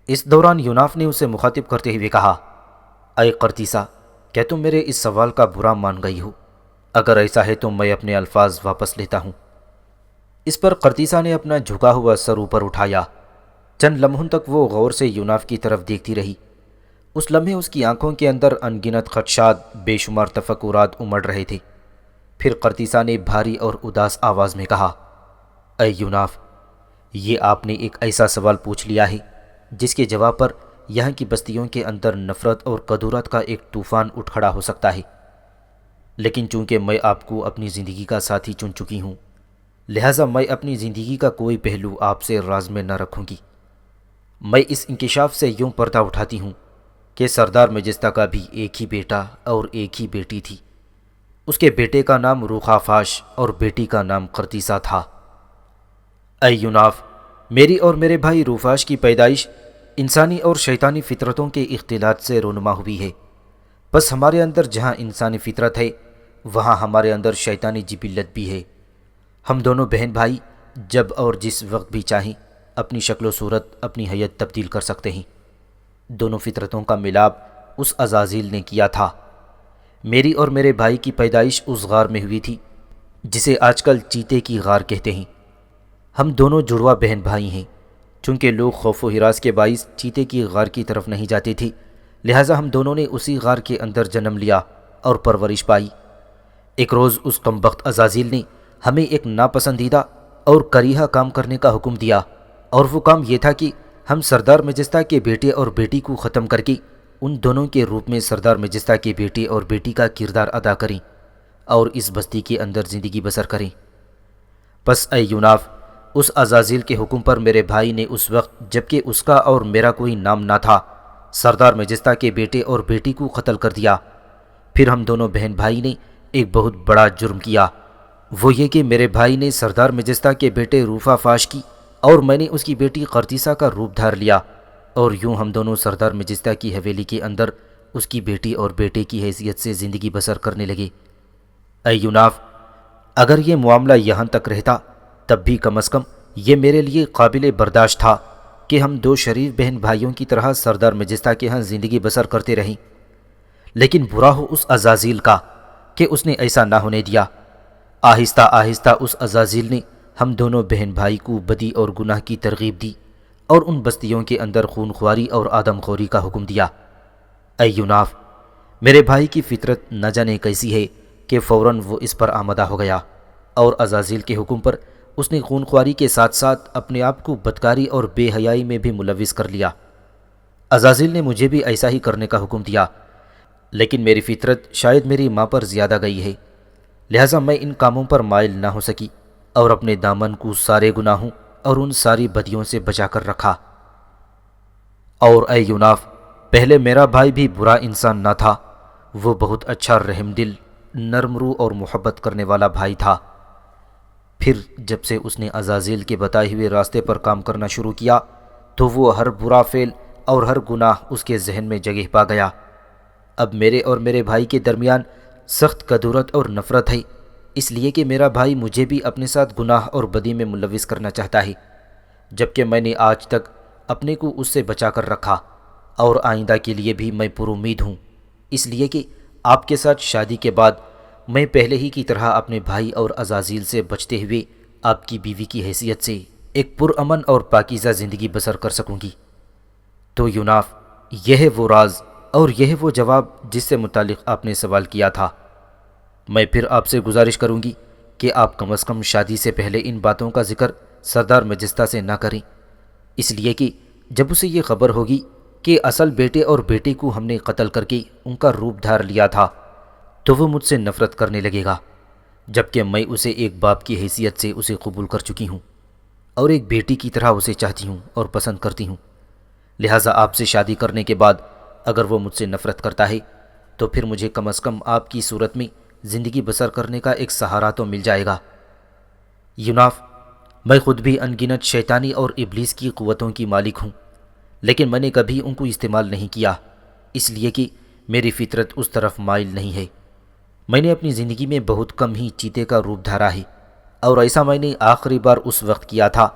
اس دوران یوناف نے اسے مخاطب کرتے ہوئے کہا، اے قرطیسہ، کیا تم میرے اس سوال کا برا مان گئی ہو؟ اگر ایسا ہے تو میں اپنے الفاظ واپس لیتا ہوں۔ اس پر قرطیسہ نے اپنا جھکا ہوا سر اوپر اٹھایا۔ چند لمحوں تک وہ غور سے یوناف کی طرف دیکھتی رہی۔ اس لمحے اس کی آنکھوں کے اندر ان گنت خدشات، بے شمار تفکرات امڑ رہے تھے۔ پھر قرطیسہ نے بھاری اور اداس آواز میں کہا، اے یوناف، یہ آپ نے ایک ایسا سوال پوچھ لیا ہے جس کے جواب پر یہاں کی بستیوں کے اندر نفرت اور کدورت کا ایک طوفان اٹھ کھڑا ہو سکتا ہے۔ لیکن چونکہ میں آپ کو اپنی زندگی کا ساتھی چن چکی ہوں، لہٰذا میں اپنی زندگی کا کوئی پہلو آپ سے راز میں نہ رکھوں گی۔ میں اس انکشاف سے یوں پردہ اٹھاتی ہوں کہ سردار مجستہ کا بھی ایک ہی بیٹا اور ایک ہی بیٹی تھی۔ اس کے بیٹے کا نام روخافاش اور بیٹی کا نام قرطیسہ تھا۔ اے یوناف، میری اور میرے بھائی روفاش کی پیدائش انسانی اور شیطانی فطرتوں کے اختلاط سے رونما ہوئی ہے۔ بس ہمارے اندر جہاں انسانی فطرت ہے، وہاں ہمارے اندر شیطانی جبلت بھی ہے۔ ہم دونوں بہن بھائی جب اور جس وقت بھی چاہیں اپنی شکل و صورت، اپنی حیت تبدیل کر سکتے ہیں۔ دونوں فطرتوں کا ملاپ اس عزازیل نے کیا تھا۔ میری اور میرے بھائی کی پیدائش اس غار میں ہوئی تھی جسے آج کل چیتے کی غار کہتے ہیں۔ ہم دونوں جڑوا بہن بھائی ہیں۔ چونکہ لوگ خوف و ہراس کے باعث چیتے کی غار کی طرف نہیں جاتے تھے، لہٰذا ہم دونوں نے اسی غار کے اندر جنم لیا اور پرورش پائی۔ ایک روز اس کمبخت عزازیل نے ہمیں ایک ناپسندیدہ اور کریہہ کام کرنے کا حکم دیا، اور وہ کام یہ تھا کہ ہم سردار مجستہ کے بیٹے اور بیٹی کو ختم کر کے ان دونوں کے روپ میں سردار مجستہ کے بیٹے اور بیٹی کا کردار ادا کریں اور اس بستی کے اندر زندگی بسر کریں۔ پس اے یوناف، اس عزازیل کے حکم پر میرے بھائی نے اس وقت جبکہ اس کا اور میرا کوئی نام نہ تھا، سردار مجستہ کے بیٹے اور بیٹی کو قتل کر دیا۔ پھر ہم دونوں بہن بھائی نے ایک بہت بڑا جرم کیا، وہ یہ کہ میرے بھائی نے سردار مجستہ کے بیٹے روفا فاش کی اور میں نے اس کی بیٹی قرطیسہ کا روپ دھار لیا، اور یوں ہم دونوں سردار مجستہ کی حویلی کے اندر اس کی بیٹی اور بیٹے کی حیثیت سے زندگی بسر کرنے لگے۔ اے یوناف، اگر یہ معاملہ یہاں تک رہتا تب بھی کم از کم یہ میرے لیے قابل برداشت تھا کہ ہم دو شریف بہن بھائیوں کی طرح سردار مجستہ کے ہاں زندگی بسر کرتے رہیں۔ لیکن برا ہو اس عزازیل کا کہ اس نے ایسا نہ ہونے دیا۔ آہستہ آہستہ اس عزازیل نے ہم دونوں بہن بھائی کو بدی اور گناہ کی ترغیب دی اور ان بستیوں کے اندر خون خواری اور آدم خوری کا حکم دیا۔ اے یوناف، میرے بھائی کی فطرت نہ جانے کیسی ہے کہ فوراً وہ اس پر آمادہ ہو گیا، اور عزازیل کے حکم پر اس نے خون خواری کے ساتھ ساتھ اپنے آپ کو بدکاری اور بے حیائی میں بھی ملوث کر لیا۔ عزازیل نے مجھے بھی ایسا ہی کرنے کا حکم دیا، لیکن میری فطرت شاید میری ماں پر زیادہ گئی ہے، لہٰذا میں ان کاموں پر مائل نہ ہو سکی اور اپنے دامن کو سارے گناہوں اور ان ساری بدیوں سے بچا کر رکھا۔ اور اے یوناف، پہلے میرا بھائی بھی برا انسان نہ تھا، وہ بہت اچھا رحم دل، نرم رو اور محبت کرنے والا بھائی تھا۔ پھر جب سے اس نے عزازیل کے بتائے ہوئے راستے پر کام کرنا شروع کیا تو وہ ہر برا فعل اور ہر گناہ اس کے ذہن میں جگہ پا گیا۔ اب میرے اور میرے بھائی کے درمیان سخت کدورت اور نفرت ہے، اس لیے کہ میرا بھائی مجھے بھی اپنے ساتھ گناہ اور بدی میں ملوث کرنا چاہتا ہے، جبکہ میں نے آج تک اپنے کو اس سے بچا کر رکھا، اور آئندہ کے لیے بھی میں پر امید ہوں، اس لیے کہ آپ کے ساتھ شادی کے بعد میں پہلے ہی کی طرح اپنے بھائی اور عزازیل سے بچتے ہوئے آپ کی بیوی کی حیثیت سے ایک پرامن اور پاکیزہ زندگی بسر کر سکوں گی۔ تو یوناف، یہ ہے وہ راز اور یہ ہے وہ جواب جس سے متعلق آپ نے سوال کیا تھا۔ میں پھر آپ سے گزارش کروں گی کہ آپ کم از کم شادی سے پہلے ان باتوں کا ذکر سردار مجستہ سے نہ کریں، اس لیے کہ جب اسے یہ خبر ہوگی کہ اصل بیٹے اور بیٹی کو ہم نے قتل کر کے ان کا روپ دھار لیا تھا تو وہ مجھ سے نفرت کرنے لگے گا، جبکہ میں اسے ایک باپ کی حیثیت سے اسے قبول کر چکی ہوں اور ایک بیٹی کی طرح اسے چاہتی ہوں اور پسند کرتی ہوں۔ لہٰذا آپ سے شادی کرنے کے بعد اگر وہ مجھ سے نفرت کرتا ہے تو پھر مجھے کم از کم آپ کی صورت میں زندگی بسر کرنے کا ایک سہارا تو مل جائے گا۔ یوناف، میں خود بھی انگنت شیطانی اور ابلیس کی قوتوں کی مالک ہوں، لیکن میں نے کبھی ان کو استعمال نہیں کیا، اس لیے کہ میری فطرت اس طرف مائل نہیں ہے۔ میں نے اپنی زندگی میں بہت کم ہی چیتے کا روپ دھارا ہے، اور ایسا میں نے آخری بار اس وقت کیا تھا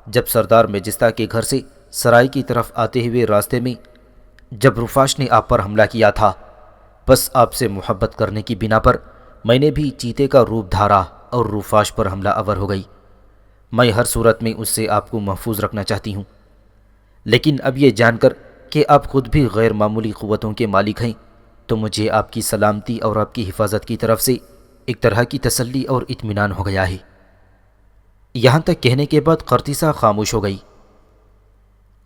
جب سردار میجستہ کے گھر سے سرائی کی طرف آتے ہوئے راستے میں جب روفاش نے آپ پر حملہ کیا تھا۔ بس آپ سے محبت کرنے کی بنا پر میں نے بھی چیتے کا روپ دھارا اور روفاش پر حملہ آور ہو گئی۔ میں ہر صورت میں اس سے آپ کو محفوظ رکھنا چاہتی ہوں، لیکن اب یہ جان کر کہ آپ خود بھی غیر معمولی قوتوں کے مالک ہیں تو مجھے آپ کی سلامتی اور آپ کی حفاظت کی طرف سے ایک طرح کی تسلی اور اطمینان ہو گیا ہے۔ یہاں تک کہنے کے بعد قرطیسہ خاموش ہو گئی۔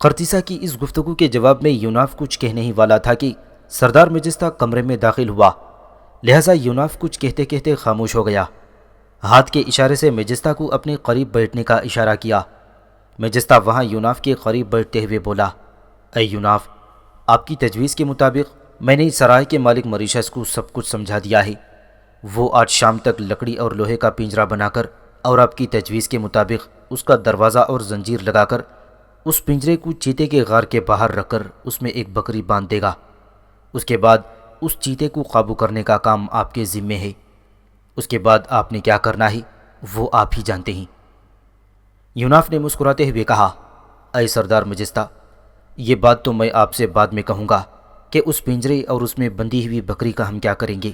قرطیسہ کی اس گفتگو کے جواب میں یوناف کچھ کہنے ہی والا تھا کہ سردار میجستہ کمرے میں داخل ہوا، لہٰذا یوناف کچھ کہتے کہتے خاموش ہو گیا۔ ہاتھ کے اشارے سے میجستہ کو اپنے قریب بیٹھنے کا اشارہ کیا۔ میجستہ وہاں یوناف کے قریب بیٹھتے ہوئے بولا، اے یوناف، آپ کی تجویز کے مطابق میں نے سرائے کے مالک مریشس کو سب کچھ سمجھا دیا ہے۔ وہ آج شام تک لکڑی اور لوہے کا پنجرا بنا کر اور آپ کی تجویز کے مطابق اس کا دروازہ اور زنجیر لگا کر اس پنجرے کو چیتے کے غار کے باہر رکھ کر اس میں ایک بکری باندھ دے گا۔ اس کے بعد اس چیتے کو قابو کرنے کا کام آپ کے ذمے ہے۔ اس کے بعد آپ نے کیا کرنا ہے وہ آپ ہی جانتے ہیں۔ یوناف نے مسکراتے ہوئے کہا، اے سردار میجستہ، یہ بات تو میں آپ سے بعد میں کہوں گا کہ اس پنجرے اور اس میں بندھی ہوئی بکری کا ہم کیا کریں گے،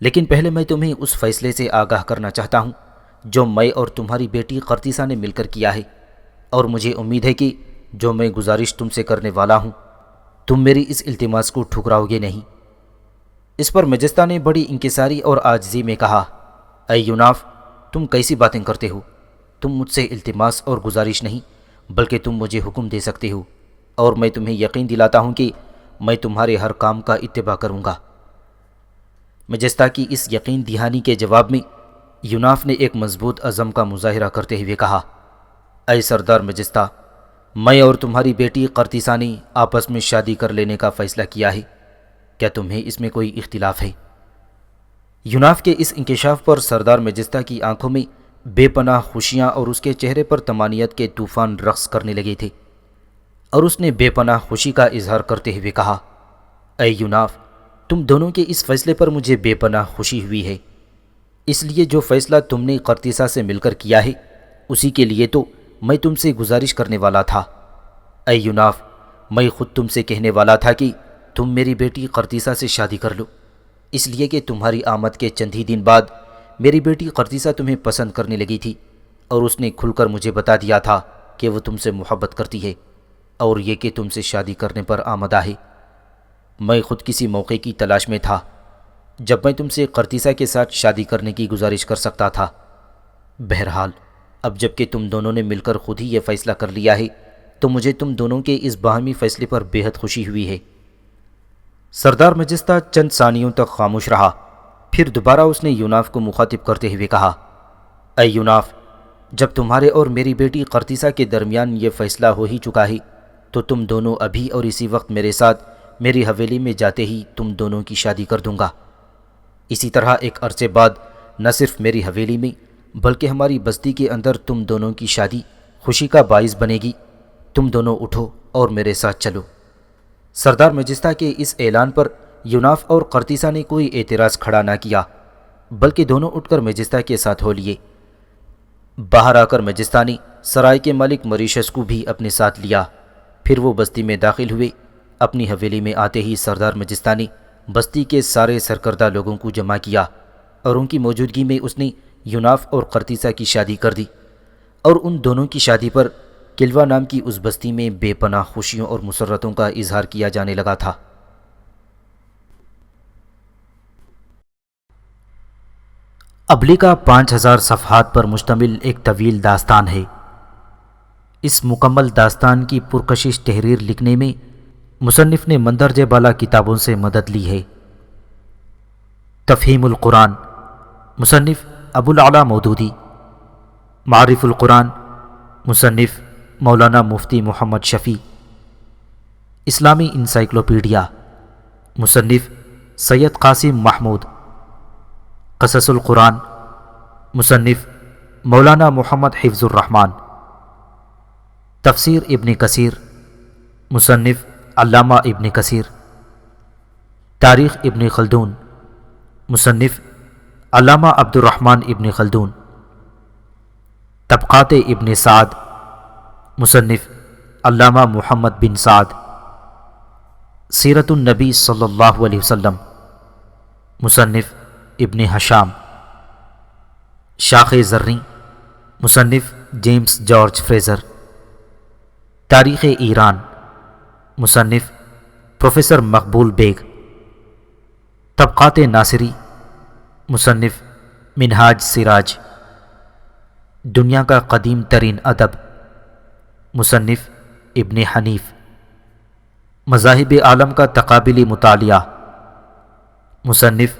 لیکن پہلے میں تمہیں اس فیصلے سے آگاہ کرنا چاہتا ہوں جو میں اور تمہاری بیٹی قرطیسہ نے مل کر کیا ہے، اور مجھے امید ہے کہ جو میں گزارش تم سے کرنے والا ہوں تم میری اس التماس کو ٹھکراؤ گے نہیں۔ اس پر میجستہ نے بڑی انکساری اور عاجزی میں کہا، اے یوناف، تم کیسی باتیں کرتے ہو؟ تم مجھ سے التماس اور گزارش نہیں بلکہ تم مجھے حکم دے سکتے ہو، اور میں تمہیں یقین دلاتا ہوں کہ میں تمہارے ہر کام کا اتباع کروں گا۔ میجستہ کی اس یقین دہانی کے جواب میں یوناف نے ایک مضبوط عزم کا مظاہرہ کرتے ہوئے کہا، اے سردار میجستہ، میں اور تمہاری بیٹی قرطیسہ نے آپس میں شادی کر لینے کا فیصلہ کیا ہے، کیا تمہیں اس میں کوئی اختلاف ہے؟ یوناف کے اس انکشاف پر سردار میجستہ کی آنکھوں میں بے پناہ خوشیاں اور اس کے چہرے پر طمانینت کے طوفان رقص کرنے لگے تھے، اور اس نے بے پناہ خوشی کا اظہار کرتے ہوئے کہا، اے یوناف، تم دونوں کے اس فیصلے پر مجھے بے پناہ خوشی ہوئی ہے، اس لیے جو فیصلہ تم نے قرطیسہ سے مل کر کیا ہے اسی کے لیے تو میں تم سے گزارش کرنے والا تھا۔ اے یوناف، میں خود تم سے کہنے والا تھا کہ تم میری بیٹی قرطیسہ سے شادی کر لو، اس لیے کہ تمہاری آمد کے چند ہی دن بعد میری بیٹی قرطیسہ تمہیں پسند کرنے لگی تھی، اور اس نے کھل کر مجھے بتا دیا تھا کہ وہ تم سے محبت کرتی ہے اور یہ کہ تم سے شادی کرنے پر آمادہ ہے۔ میں خود کسی موقع کی تلاش میں تھا جب میں تم سے قرطیسہ کے ساتھ شادی کرنے کی گزارش کر سکتا تھا۔ بہرحال اب جب کہ تم دونوں نے مل کر خود ہی یہ فیصلہ کر لیا ہے تو مجھے تم دونوں کے اس باہمی فیصلے پر بے حد خوشی ہوئی ہے۔ سردار میجستہ چند ثانیوں تک خاموش رہا، پھر دوبارہ اس نے یوناف کو مخاطب کرتے ہوئے کہا، اے یوناف، جب تمہارے اور میری بیٹی قرطیسہ کے درمیان یہ فیصلہ ہو ہی چکا ہے تو تم دونوں ابھی اور اسی وقت میرے ساتھ میری حویلی میں جاتے ہی تم دونوں کی شادی کر دوں گا۔ اسی طرح ایک عرصے بعد نہ صرف میری حویلی میں بلکہ ہماری بستی کے اندر تم دونوں کی شادی خوشی کا باعث بنے گی۔ تم دونوں اٹھو اور میرے ساتھ چلو۔ سردار میجستہ کے اس اعلان پر یوناف اور قرطیسہ نے کوئی اعتراض کھڑا نہ کیا بلکہ دونوں اٹھ کر میجستہ کے ساتھ ہو لیے۔ باہر آ کر میجستہ نے سرائے کے مالک مریشس کو بھی اپنے ساتھ لیا، پھر وہ بستی میں داخل ہوئے۔ اپنی حویلی میں آتے ہی سردار میجستہ نے بستی کے سارے سرکردہ لوگوں کو جمع کیا اور ان کی موجودگی میں اس نے یوناف اور قرطیسہ کی شادی کر دی، اور ان دونوں کی شادی پر کلوا نام کی اس بستی میں بے پناہ خوشیوں اور مسرتوں کا اظہار کیا جانے لگا تھا۔ ابلی کا 5000 صفحات پر مشتمل ایک طویل داستان ہے۔ اس مکمل داستان کی پرکشش تحریر لکھنے میں مصنف نے مندرجہ بالا کتابوں سے مدد لی ہے۔ تفہیم القرآن، مصنف ابو العلا مودودی۔ معارف القرآن، مصنف مولانا مفتی محمد شفیع۔ اسلامی انسائکلوپیڈیا، مصنف سید قاسم محمود۔ قصص القرآن، مصنف مولانا محمد حفظ الرحمان۔ تفسیر ابن کثیر، مصنف علامہ ابن کثیر۔ تاریخ ابن خلدون، مصنف علامہ عبد الرحمن ابن خلدون۔ طبقات ابن سعد، مصنف علامہ محمد بن سعد۔ سیرت النبی صلی اللہ علیہ وسلم، مصنف ابن ہشام۔ شاخ زریں، مصنف جیمز جارج فریزر۔ تاریخ ایران، مصنف پروفیسر مقبول بیگ۔ طبقات ناصری، مصنف منہاج سراج۔ دنیا کا قدیم ترین ادب، مصنف ابن حنیف۔ مذاہب عالم کا تقابلی مطالعہ، مصنف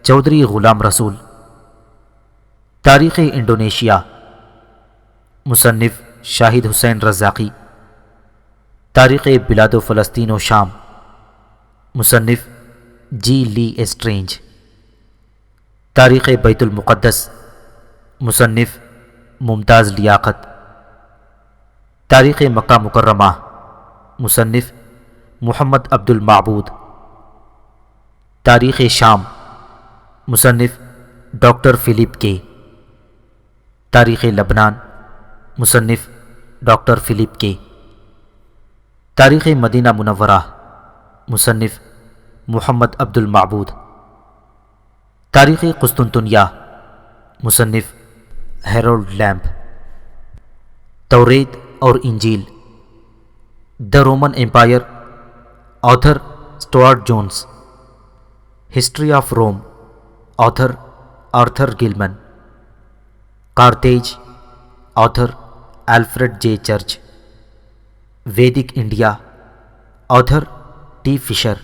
چودھری غلام رسول۔ تاریخ انڈونیشیا، مصنف شاہد حسین رزاقی۔ تاریخ بلاد و فلسطین و شام، مصنف جی لی اسٹرینج۔ تاریخ بیت المقدس، مصنف ممتاز لیاقت۔ تاریخ مکہ مکرمہ، مصنف محمد عبد المعبود۔ تاریخ شام، مصنف ڈاکٹر فلپ کے۔ تاریخ لبنان، مصنف ڈاکٹر فلپ کے۔ تاریخ مدینہ منورہ، مصنف محمد عبد المعبود۔ تاریخ قسطنطنیہ، مصنف ہیرولڈ لیمب۔ توریت اور انجیل، the Roman empire, author Stuart Jones. History of Rome, author Arthur Gilman. Carthage, author Alfred J Church. Vedic India, author T Fisher.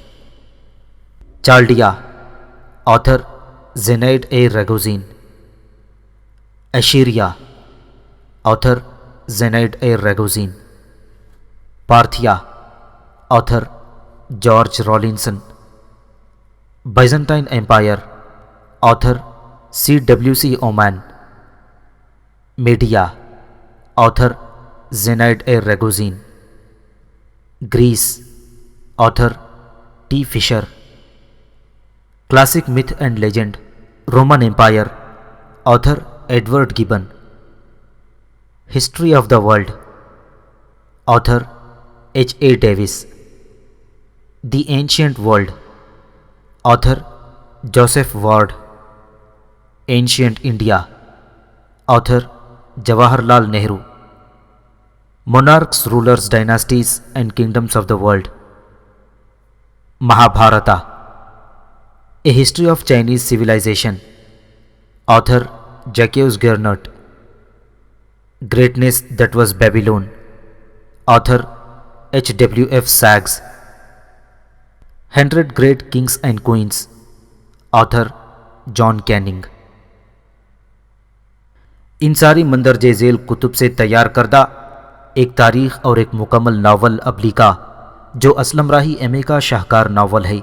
Chaldea, author Zenaide A Ragozin. Assyria, author Zenaide A Ragozin. Parthia, author George Rawlinson. Byzantine empire, author C W C Oman. Media, author Zenaide A Ragozin. Greece, author T Fisher. Classic myth and legend, Roman empire, author Edward Gibbon. History of the world, author H A Davis. The ancient world, author Joseph Ward. Ancient India, author Jawahar Lal Nehru. Monarchs, rulers, dynasties and kingdoms of the world. Mahabharata, a history of Chinese civilization, author Jacques Gernet. Greatness that was Babylon, author H W F Saggs. 100 great kings and queens, author John Canning. ان ساری مندرجہ ذیل کتب سے تیار کردہ ایک تاریخ اور ایک مکمل ناول ابلیغا، جو اسلم راہی ایم اے کا شاہکار ناول ہے،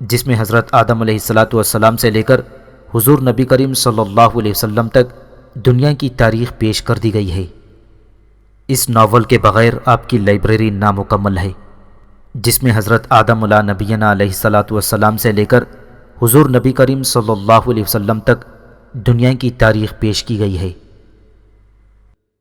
جس میں حضرت آدم علیہ السلام سے لے کر حضور نبی کریم صلی اللہ علیہ وسلم تک دنیا کی تاریخ پیش کر دی گئی ہے۔ اس ناول کے بغیر آپ کی لائبریری نامکمل ہے، جس میں حضرت آدم علیہ نبینا علیہ السلام سے لے کر حضور نبی کریم صلی اللہ علیہ وسلم تک دنیا کی تاریخ پیش کی گئی ہے۔